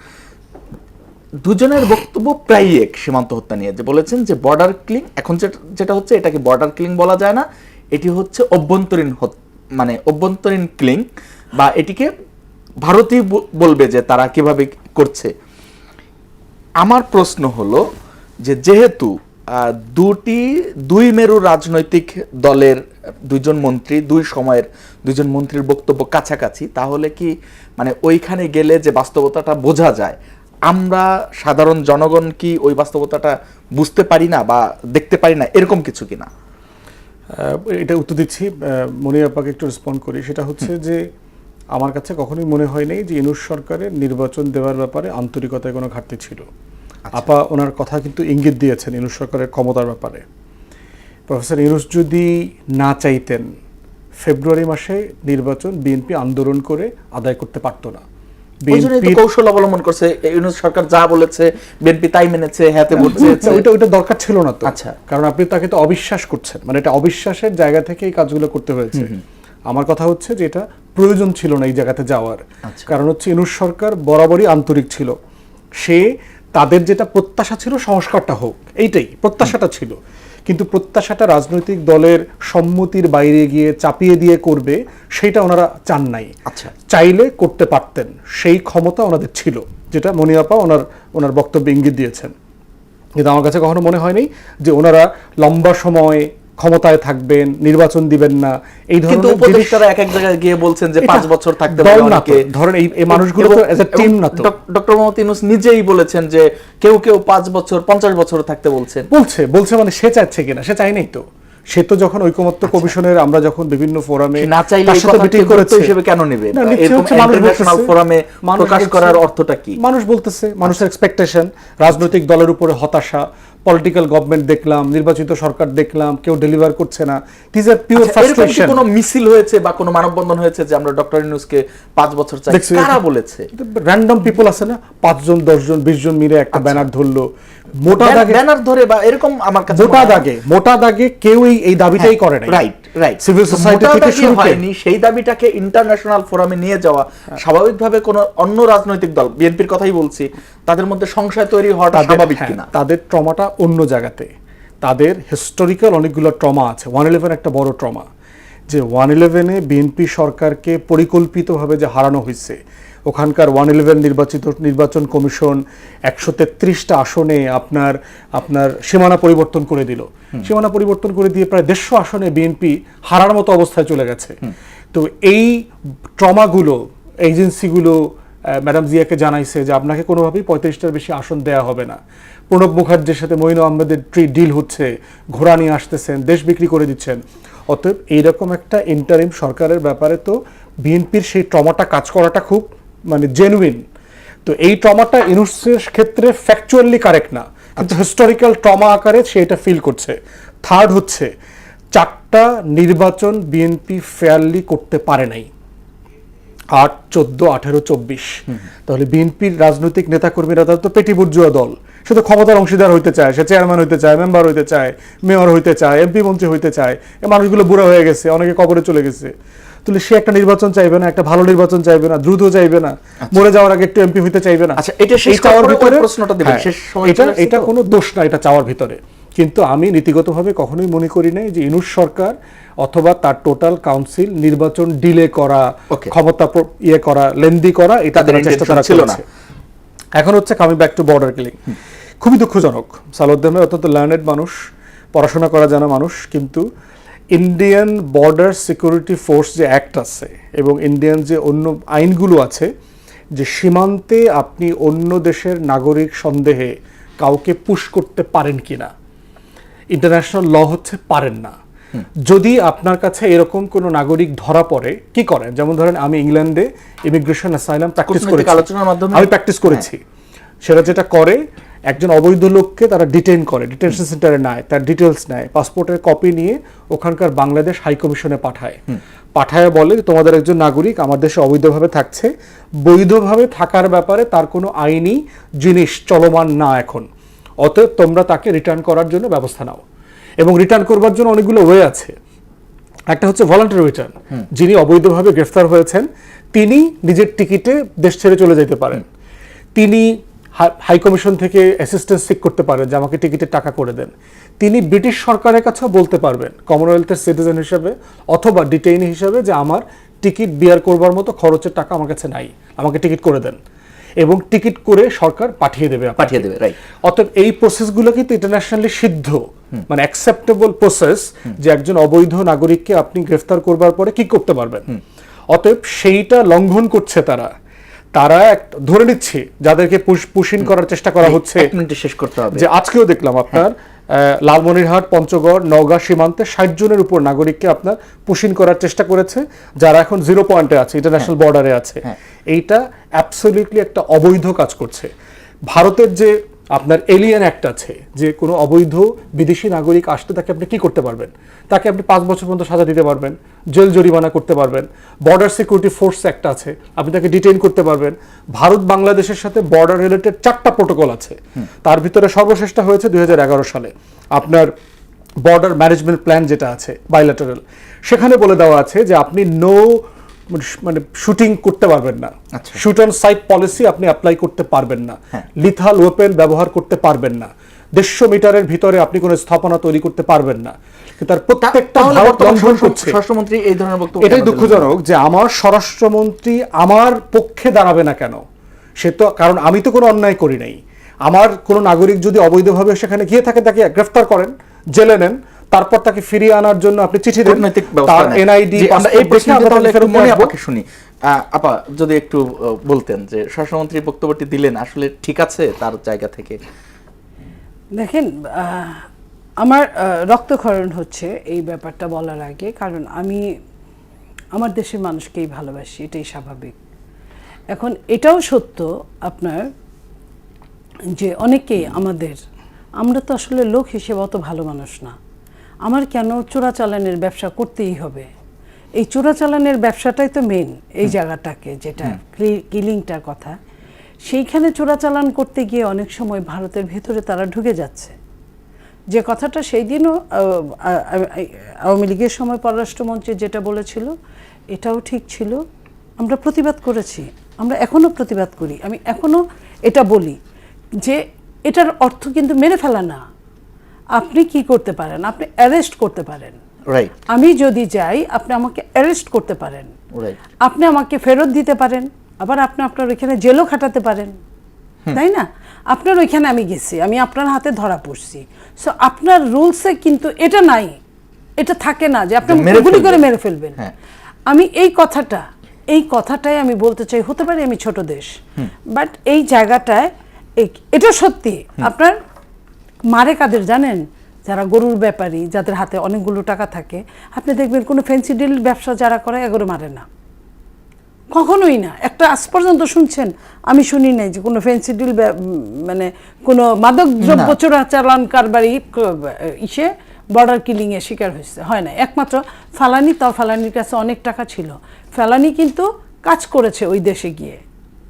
দুজনের বক্তব্য প্রায় এক সীমান্ত হত্যা নিয়ে, যে বলেছেন যে বর্ডার ক্লিং এখন যেটা হচ্ছে, এটাকে বর্ডার ক্লিং বলা যায় না, এটি হচ্ছে অভ্যন্তরীণ ক্লিং, বা এটিকে ভারতই বলবে যে তারা কিভাবে করছে। আমার প্রশ্ন হলো যে যেহেতু দুই মেরু রাজনৈতিক দলের 2 জন মন্ত্রী, 2 সময়ের 2 জন মন্ত্রীর বক্তব্য কাছাকাছি, তাহলে কি মানে ওইখানে গেলে যে বাস্তবতাটা বোঝা যায়, আমরা সাধারণ জনগণ কি ওই বাস্তবতাটা বুঝতে পারি না বা দেখতে পারি না, এরকম কিছু কিনা?
এটা উত্তর দিচ্ছি, মনি আপাকে একটু রেসপন্ড করি। সেটা হচ্ছে যে আমার কাছে কখনোই মনে হয় নাই যে ইউনূস সরকারের নির্বাচন দেওয়ার ব্যাপারে আন্তরিকতায় কোনো ঘাটতি ছিল। আপা ওনার কথা কিন্তু ইঙ্গিত দিয়েছেন ইউনূস সরকারের ক্ষমতার ব্যাপারে। প্রফেসর ইউনূস যদি না চাইতেন ফেব্রুয়ারি মাসে নির্বাচন বিএনপি আন্দোলন করে আদায় করতে পারতো না।
কৌশল অবলম্বন করছে ইউনূস সরকার, যা বলেছে বিএনপি তাই মেনেছে, হাতে বলছে
ওইটা দরকার ছিল না তো।
আচ্ছা,
কারণ আপনি তাকে তো অবিশ্বাস করছেন, মানে এটা অবিশ্বাসের জায়গা থেকে এই কাজগুলো করতে হয়েছে। আমার কথা হচ্ছে যে এটা প্রয়োজন ছিল না এই জায়গাতে যাওয়ার। কারণ হচ্ছে ইউনূস সরকার বরাবরই আন্তরিক ছিল, সে তাদের যেটা প্রত্যাশা ছিল সংস্কারটা হোক, এইটাই প্রত্যাশাটা ছিল। কিন্তু প্রত্যাশাটা রাজনৈতিক দলের সম্মতির বাইরে গিয়ে চাপিয়ে দিয়ে করবে সেটা ওনারা চান নাই।
আচ্ছা,
চাইলে করতে পারতেন, সেই ক্ষমতা ওনাদের ছিল, যেটা মনি আপা ওনার বক্তব্যে ইঙ্গিত দিয়েছেন। কিন্তু আমার কাছে কখনো মনে হয়নি যে ওনারা লম্বা সময় ক্ষমতায় থাকবেন, নির্বাচন দিবেন না, এই ধরনের
উপদেষ্টারা এক এক জায়গায় গিয়ে বলছেন যে 5 বছর থাকতে পারে অনেকে।
ধরেন এই মানুষগুলো তো এজ এ টিম না তো।
ডক্টর মোহাম্মদ ইউনূস নিজেই বলেছেন যে কেউ 5 বছর 50 বছর থাকতে বলছেন।
বলছে মানে সে চাচ্ছে কিনা, সে চাই নাই তো। সে তো যখন ঐকমত্য কমিশনের আমরা যখন বিভিন্ন ফোরামে
না চাইলে এই কথাকে গুরুত্ব হিসেবে কেন নেবে? এরকম ইন্টারন্যাশনাল ফোরামে প্রকাশ করার অর্থটা কি?
মানুষ বলতেছে, মানুষের এক্সপেকটেশন, রাজনৈতিক দলের উপরে হতাশা, পলিটিক্যাল গভর্নমেন্ট দেখলাম, নির্বাচিত সরকার দেখলাম, কেউ ডেলিভার করছে না। This are pure frustration.
কোনো মিছিল হয়েছে বা কোনো মানববন্ধন হয়েছে যে আমরা ডক্টর ইউনূসকে 5 বছর চাই, কারা বলেছে?
র‍্যান্ডম পিপল আছে না, 5 জন 10 জন 20 জন মিলে একটা ব্যানার ধরলো, মোটা দাগে
ব্যানার ধরে বা এরকম। আমার কাছে
মোটা দাগে কেউ এই দাবিটাই করে নাই।
রাইট,
সিভিল সোসাইটি থেকে শুরু
হয়নি, সেই দাবিটাকে ইন্টারন্যাশনাল ফোরামে নিয়ে যাওয়া স্বাভাবিকভাবে কোন অন্য রাজনৈতিক দল, বিএনপির কথাই বলছি, তাদের মধ্যে সংশয় তৈরি হওয়াটা স্বাভাবিক কিনা?
তাদের ট্রমাটা অন্য জায়গাতে, তাদের হিস্টোরিক্যাল অনেকগুলো ট্রমা আছে। 111 একটা বড় ট্রমা, যে 111-এ বিএনপি সরকারকে পরিকল্পিতভাবে যে হারানো হয়েছে। ওখানকার 111 নির্বাচন কমিশন 133টা আসনে আপনার সীমানা পরিবর্তন করে দিল। সীমানা পরিবর্তন করে দিয়ে প্রায় 150 আসনে বিএনপি হারার মতো অবস্থায় চলে গেছে। তো এই ট্রমাগুলো এজেন্সিগুলো ম্যাডাম জিয়াকে জানাইছে যে আপনাকে কোনোভাবেই 35টার বেশি আসন দেয়া হবে না। প্রণব মুখার্জির সাথে মঈন আহমেদের ডিল হচ্ছে, ঘোড়া নিয়ে আসতেছেন, দেশ বিক্রি করে দিচ্ছেন। অতএব এইরকম একটা ইন্টারিম সরকারের ব্যাপারে তো বিএনপির সেই ট্রমাটা কাজ করাটা খুব মানে জেনুইন। তো এই ট্রমাটা ইউনূসের ক্ষেত্রে ফ্যাকচুয়ালি কারেক্ট না, কিন্তু হিস্টোরিক্যাল ট্রমা আকারে সে এটা ফিল করছে। থার্ড হচ্ছে 4টা নির্বাচন বিএনপি ফেয়ারলি করতে পারে নাই, 8, 14, 18, 24। তাহলে বিএনপির রাজনৈতিক নেতাকর্মীরা তো পেটিবুর্জুয়া দল, সে তো ক্ষমতার অংশীদার হইতে চায়, সে চেয়ারম্যান হইতে চায়, মেম্বার হইতে চায়, মেয়র হইতে চায়, এমপি মন্ত্রী হইতে চায়। এই মানুষগুলো বুড়া হয়ে গেছে, অনেকে কবরে চলে গেছে। তাহলে সে একটা নির্বাচন চাইবে না, একটা ভালো নির্বাচন চাইবে না, দ্রুত চাইবে না, মরে যাওয়ার আগে একটু এমপি হইতে চাইবে না।
আচ্ছা, এটা শেষ চাওয়ার ভিতরে প্রশ্নটা দিবেন, শেষ সময়
এটা কোনো দোষ না, এটা চাওয়ার ভিতরে। কিন্তু আমি নীতিগতভাবে কখনোই মনে করি নাই যে ইউনূস সরকার অথবা তার টোটাল কাউন্সিল নির্বাচন ডিলে করা, ক্ষমতা করা, লেন্দি করা, এটা তাদের চেষ্টা তারা ছিল না। এখন হচ্ছে coming back to border killing, খুবই দুঃখজনক। সালাউদ্দিন আহমেদ অত্যন্ত লার্নেড মানুষ, পড়াশোনা করা জানা মানুষ, কিন্তু ইন্ডিয়ান বর্ডার সিকিউরিটি ফোর্স যে অ্যাক্ট আছে এবং ইন্ডিয়ান যে অন্য আইনগুলো আছে, যে সীমান্তে আপনি অন্য দেশের নাগরিক সন্দেহে কাউকে পুশ করতে পারেন কিনা, ইন্টারন্যাশনাল ল হচ্ছে পারেন না। যদি আপনার কাছে এরকম কোনো নাগরিক ধরা পড়ে, কি করেন? যেমন ধরেন আমি ইংল্যান্ডে ইমিগ্রেশন অ্যাসাইলাম প্র্যাকটিস করেছি, আমি প্র্যাকটিস করেছি। সেটা যেটা করে, একজন অবৈধ লোককে তারা ডিটেইন করে, ডিটেনশন সেন্টারে নেয়, তার ডিটেলস নেয়, পাসপোর্টের কপি নিয়ে ওখানকার বাংলাদেশ হাই কমিশনে পাঠায় বলে তোমাদের একজন নাগরিক আমার দেশে অবৈধভাবে থাকছে, বৈধভাবে থাকার ব্যাপারে তার কোনো আইনি জিনিস চলমান না এখন, অতএব তোমরা তাকে রিটার্ন করার জন্য ব্যবস্থা নাও। এবং রিটার্ন করবার জন্য অনেকগুলো ওয়ে আছে। একটা হচ্ছে ভলান্টারি রিটার্ন, যিনি অবৈধভাবে গ্রেফতার হয়েছেন তিনি নিজের টিকিটে দেশ ছেড়ে চলে যেতে পারেন। তিনি হাই কমিশন থেকে অ্যাসিস্ট্যান্স সিক করতে পারেন যে আমাকে টিকিটের টাকা করে দেন। তিনি ব্রিটিশ সরকারের কাছেও বলতে পারবেন কমনওয়েলথের সিটিজেন হিসাবে অথবা ডিটেইনি হিসাবে যে আমার টিকিট বিয়ার করবার মতো খরচের টাকা আমার কাছে নাই, আমাকে টিকিট করে দেন, এবং টিকিট করে সরকার পাঠিয়ে দেবে।
রাইট।
অতএব এই প্রসেসগুলো কিন্তু ইন্টারন্যাশনালি সিদ্ধ, মানে অ্যাকসেপ্টেবল প্রসেস, যে একজন অবৈধ নাগরিককে আপনি গ্রেফতার করবার পরে কি করতে পারবেন। অতএব সেইটা লঙ্ঘন করছে তারা ধরে নিচ্ছে যাদেরকে পুশিন করার চেষ্টা করা হচ্ছে।
শেষ করতে হবে।
যে আজকেও দেখলাম আপনার লালমনিরহাট, পঞ্চগড়, নওগাঁ সীমান্তে 60 জনের উপর নাগরিককে আপনার পুশিন করার চেষ্টা করেছে, যারা এখন 0 পয়েন্টে আছে, ইন্টারন্যাশনাল বর্ডারে আছে। এইটা অ্যাবসলিউটলি একটা অবৈধ কাজ করছে। ভারতের যে আপনার এলিয়েন অ্যাক্ট আছে, যে কোনো অবৈধ বিদেশি নাগরিক আসতে তাকে আপনি কি করতে পারবেন? তাকে আপনি 5 বছর পর্যন্ত সাজা দিতে পারবেন, জেল জরিমানা করতে পারবেন। বর্ডার সিকিউরিটি ফোর্স অ্যাক্ট আছে, আপনি তাকে ডিটেইন করতে পারবেন। ভারত বাংলাদেশের সাথে বর্ডার রিলেটেড 4টা প্রোটোকল আছে, তার ভিতরে সর্বশেষটা হয়েছে 2011 সালে। আপনার বর্ডার ম্যানেজমেন্ট প্ল্যান যেটা আছে বাইল্যাটারাল, সেখানে বলে দেওয়া আছে যে আপনি মানে শুটিং করতে পারবেন না, শুট অন সাইট পলিসি আপনি অ্যাপ্লাই করতে পারবেন না, লিথাল ওয়েপেন ব্যবহার করতে পারবেন না, 150 মিটারের ভিতরে আপনি কোনো স্থাপনা তৈরি করতে পারবেন না। তার প্রত্যেকটা ভারত লঙ্ঘন করছে।
স্বরাষ্ট্রমন্ত্রী এই ধরনের বক্তব্য,
এটাই দুঃখজনক যে আমার স্বরাষ্ট্রমন্ত্রী আমার পক্ষে দাঁড়াবে না কেন? সে তো, কারণ আমি তো কোনো অন্যায় করি নাই। আমার কোনো নাগরিক যদি অবৈধভাবে সেখানে গিয়ে থাকে, তাকে গ্রেফতার করেন, জেলে নেন, তারপর তাকে ফিরিয়ে আনার জন্য আপনি চিঠি দেন, তার এনআইডি
এই প্রশ্নটা তাহলে একটু মনে আপনাকে শুনি। আপা যদি একটু বলতেন যে স্বরাষ্ট্রমন্ত্রী বক্তব্যটি দিলেন আসলে ঠিক আছে তার জায়গা থেকে?
দেখেন, আমার রক্তক্ষরণ হচ্ছে এই ব্যাপারটা বলার আগে, কারণ আমি আমার দেশের মানুষকেই ভালোবাসি, এটাই স্বাভাবিক। এখন এটাও সত্য আপনার যে অনেকেই আমরা তো আসলে লোক হিসেবে অত ভালো মানুষ না। আমার কেন চোরাচালানের ব্যবসা করতেই হবে? এই চোরাচালানের ব্যবসাটাই তো মেন এই জায়গাটাকে, যেটা কিলিংটার কথা, সেইখানে চোরাচালান করতে গিয়ে অনেক সময় ভারতের ভেতরে তারা ঢুকে যাচ্ছে। যে কথাটা সেই দিনও আওয়ামী লীগের সময় পররাষ্ট্রমন্ত্রী যেটা বলেছিল, এটাও ঠিক ছিল। আমরা প্রতিবাদ করেছি, আমরা এখনও প্রতিবাদ করি। আমি এখনও এটা বলি যে এটার অর্থ কিন্তু মেরে ফেলা না। আপনি কি করতে পারেন? আপনি অ্যারেস্ট করতে পারেন। আমি যদি যাই, আপনি আমাকে অ্যারেস্ট করতে পারেন, আপনি আমাকে ফেরত দিতে পারেন, আবার আপনি আপনার ওইখানে জেলও খাটাতে পারেন, তাই না? আপনার ওইখানে আমি গেছি, আমি আপনার হাতে ধরা পড়ছি, সো আপনার রুলসে কিন্তু এটা নাই, এটা থাকে না যে আপনি গুলি করে মেরে ফেলবেন। আমি এই কথাটাই আমি বলতে চাই। হতে পারে আমি ছোট দেশ, বাট এই জায়গাটায় এটা সত্যি। আপনার মারে কাদের জানেন? যারা গরুর ব্যাপারী, যাদের হাতে অনেকগুলো টাকা থাকে। আপনি দেখবেন কোনো ফ্যান্সি ডিল ব্যবসা যারা করে, এগুলো মারে না, কখনোই না। একটা আজ পর্যন্ত শুনছেন? আমি শুনি নাই যে কোনো ফ্যান্সি ডিল মানে কোনো মাদক দ্রব্য চোরাচালান কারবারি বর্ডার কিলিংয়ে শিকার হয়েছে, হয় না। একমাত্র ফালানি, তাও ফালানির কাছে অনেক টাকা ছিল। ফালানি কিন্তু কাজ করেছে ওই দেশে গিয়ে,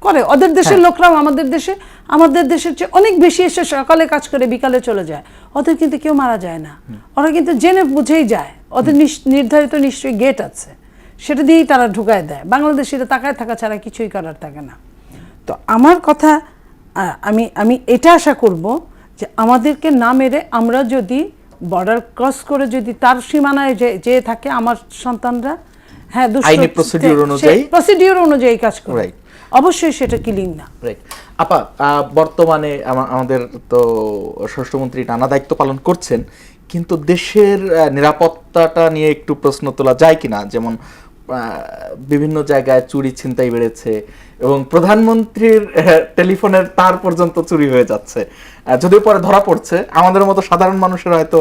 করে। ওদের দেশের লোকরাও আমাদের দেশের চেয়ে অনেক বেশি এসে সকালে কাজ করে বিকালে চলে যায়। ওদের কিন্তু কেউ মারা যায় না, ওরা কিন্তু জেনে বুঝেই যায়। ওদের নির্ধারিত নিশ্চয়ই গেট আছে, সেটা দিয়েই তারা ঢুকায় দেয়। বাংলাদেশিরা তাকায় থাকা ছাড়া কিছুই করার থাকে না। তো আমার কথা, আমি এটা আশা করব যে আমাদেরকে না মেরে আমরা যদি বর্ডার ক্রস করে যদি তার সীমানায় যেয়ে থাকে আমার সন্তানরা, হ্যাঁ, প্রসিডিউর অনুযায়ী কাজ করে, অবশ্যই সেটা কিলিং না।
আপা, বর্তমানে আমাদের তো স্বরাষ্ট্রমন্ত্রী নানা দায়িত্ব পালন করছেন, কিন্তু দেশের নিরাপত্তাটা নিয়ে একটু প্রশ্ন তোলা যায় কিনা? যেমন বিভিন্ন জায়গায় চুরি ছিনতাই বেড়েছে এবং প্রধানমন্ত্রীর টেলিফোনের তার পর্যন্ত চুরি হয়ে যাচ্ছে। যদিও পরে ধরা পড়ছে, আমাদের মতো সাধারণ মানুষের হয়তো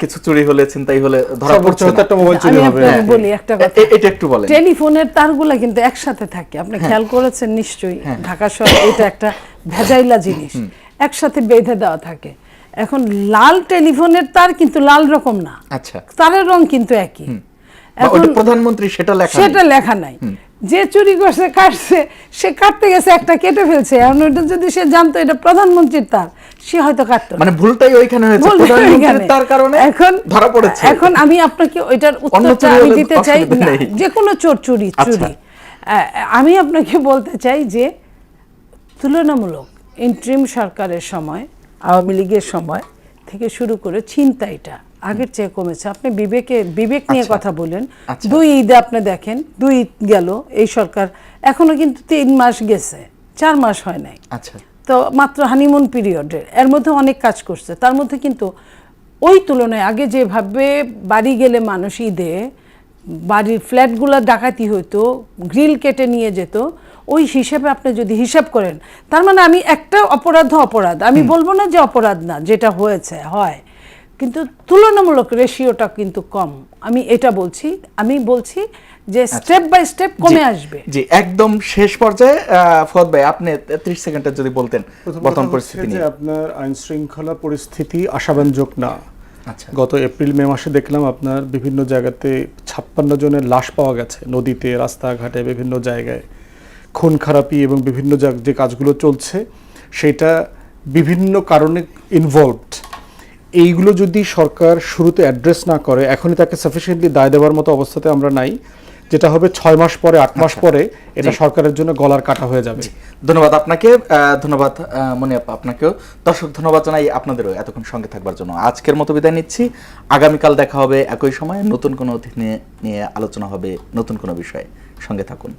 কিছু চুরি হলে, ছিনতাই হলে ধরা পড়ছে না।
আমি বলি একটা কথা,
এটা একটু বলেন।
টেলিফোনের তারগুলা কিন্তু একসাথে থাকে, আপনি খেয়াল করেছেন নিশ্চয়ই। ঢাকা শহরে এটা একটা ভেজাইলা জিনিস, একসাথে বেঁধে দেওয়া থাকে। এখন লাল টেলিফোনের তার কিন্তু লাল রকম না, আচ্ছা, তারের রং কিন্তু একই।
এখন প্রধানমন্ত্রী সেটা
লেখা নাই। যে চুরি করছে, কাটছে, সে কাটতে গেছে, একটা কেটে ফেলছে। এখন ওটা যদি সে জানতো এটা প্রধানমন্ত্রীর তার, সে হয়তো কাটতো।
মানে ভুলটাই ওইখানে হয়েছে, প্রধানমন্ত্রীর তার কারণে এখন ধরা পড়েছে।
এখন আমি আপনাকে ওইটার উত্তরটা আমি দিতে চাই, যে কোনো চুরি। আমি আপনাকে বলতে চাই যে তুলনামূলক ইন্টারিম সরকারের সময়, আওয়ামী লীগের সময় থেকে শুরু করে ছিনতাইটা আগের চেয়ে কমেছে। আপনি বিবেক নিয়ে কথা বলেন। 2 ঈদে আপনি দেখেন, 2 ঈদ গেল এই সরকার, এখনো কিন্তু 3 মাস গেছে, 4 মাস হয় নাই। তো মাত্র হানিমুন পিরিয়ডের, এর মধ্যে অনেক কাজ করছে। তার মধ্যে কিন্তু ওই তুলনায় আগে যেভাবে বাড়ি গেলে মানুষ ঈদে বাড়ির ফ্ল্যাটগুলো ডাকাতি হইতো, গ্রিল কেটে নিয়ে যেত, ওই হিসেবে আপনি যদি হিসাব করেন, তার মানে আমি একটা অপরাধ, আমি বলবো না যে অপরাধ না, যেটা হয়েছে হয়, কিন্তু তুলনামূলক রেশিওটা কিন্তু কম। আমি এটা বলছি, আমি বলছি যে স্টেপ বাই স্টেপ কমে আসবে।
জি, একদম শেষ পর্যায়ে ফুয়াদ ভাই আপনি 30 সেকেন্ডে যদি বলতেন বর্তমান পরিস্থিতি
যে
নিয়ে।
আপনার আইন শৃঙ্খলা পরিস্থিতি আশাব্যঞ্জক না।
আচ্ছা,
গত এপ্রিল মে মাসে দেখলাম আপনার বিভিন্ন জায়গাতে 56 জনের লাশ পাওয়া গেছে, নদীতে, রাস্তাঘাটে, বিভিন্ন জায়গায় খুন খারাপি এবং বিভিন্ন যে কাজগুলো চলছে সেটা বিভিন্ন কারণে ইনভলভড। এইগুলো যদি সরকার শুরুতে অ্যাড্রেস না করে, এখনই তাকে সাফিসিয়েন্টলি দায় দেওয়ার মতো অবস্থাতে আমরা নাই। যেটা হবে 6 মাস পরে, 8 মাস পরে এটা সরকারের জন্য গলার কাটা হয়ে যাবে।
ধন্যবাদ আপনাকে, ধন্যবাদ মনি আপা আপনাকেও। দর্শক ধন্যবাদ জানাই আপনাদেরও এতক্ষণ সঙ্গে থাকবার জন্য। আজকের মতো বিদায় নিচ্ছি। আগামীকাল দেখা হবে একই সময়ে, নতুন কোনো অতিথি নিয়ে আলোচনা হবে, নতুন কোনো বিষয়ে। সঙ্গে থাকুন।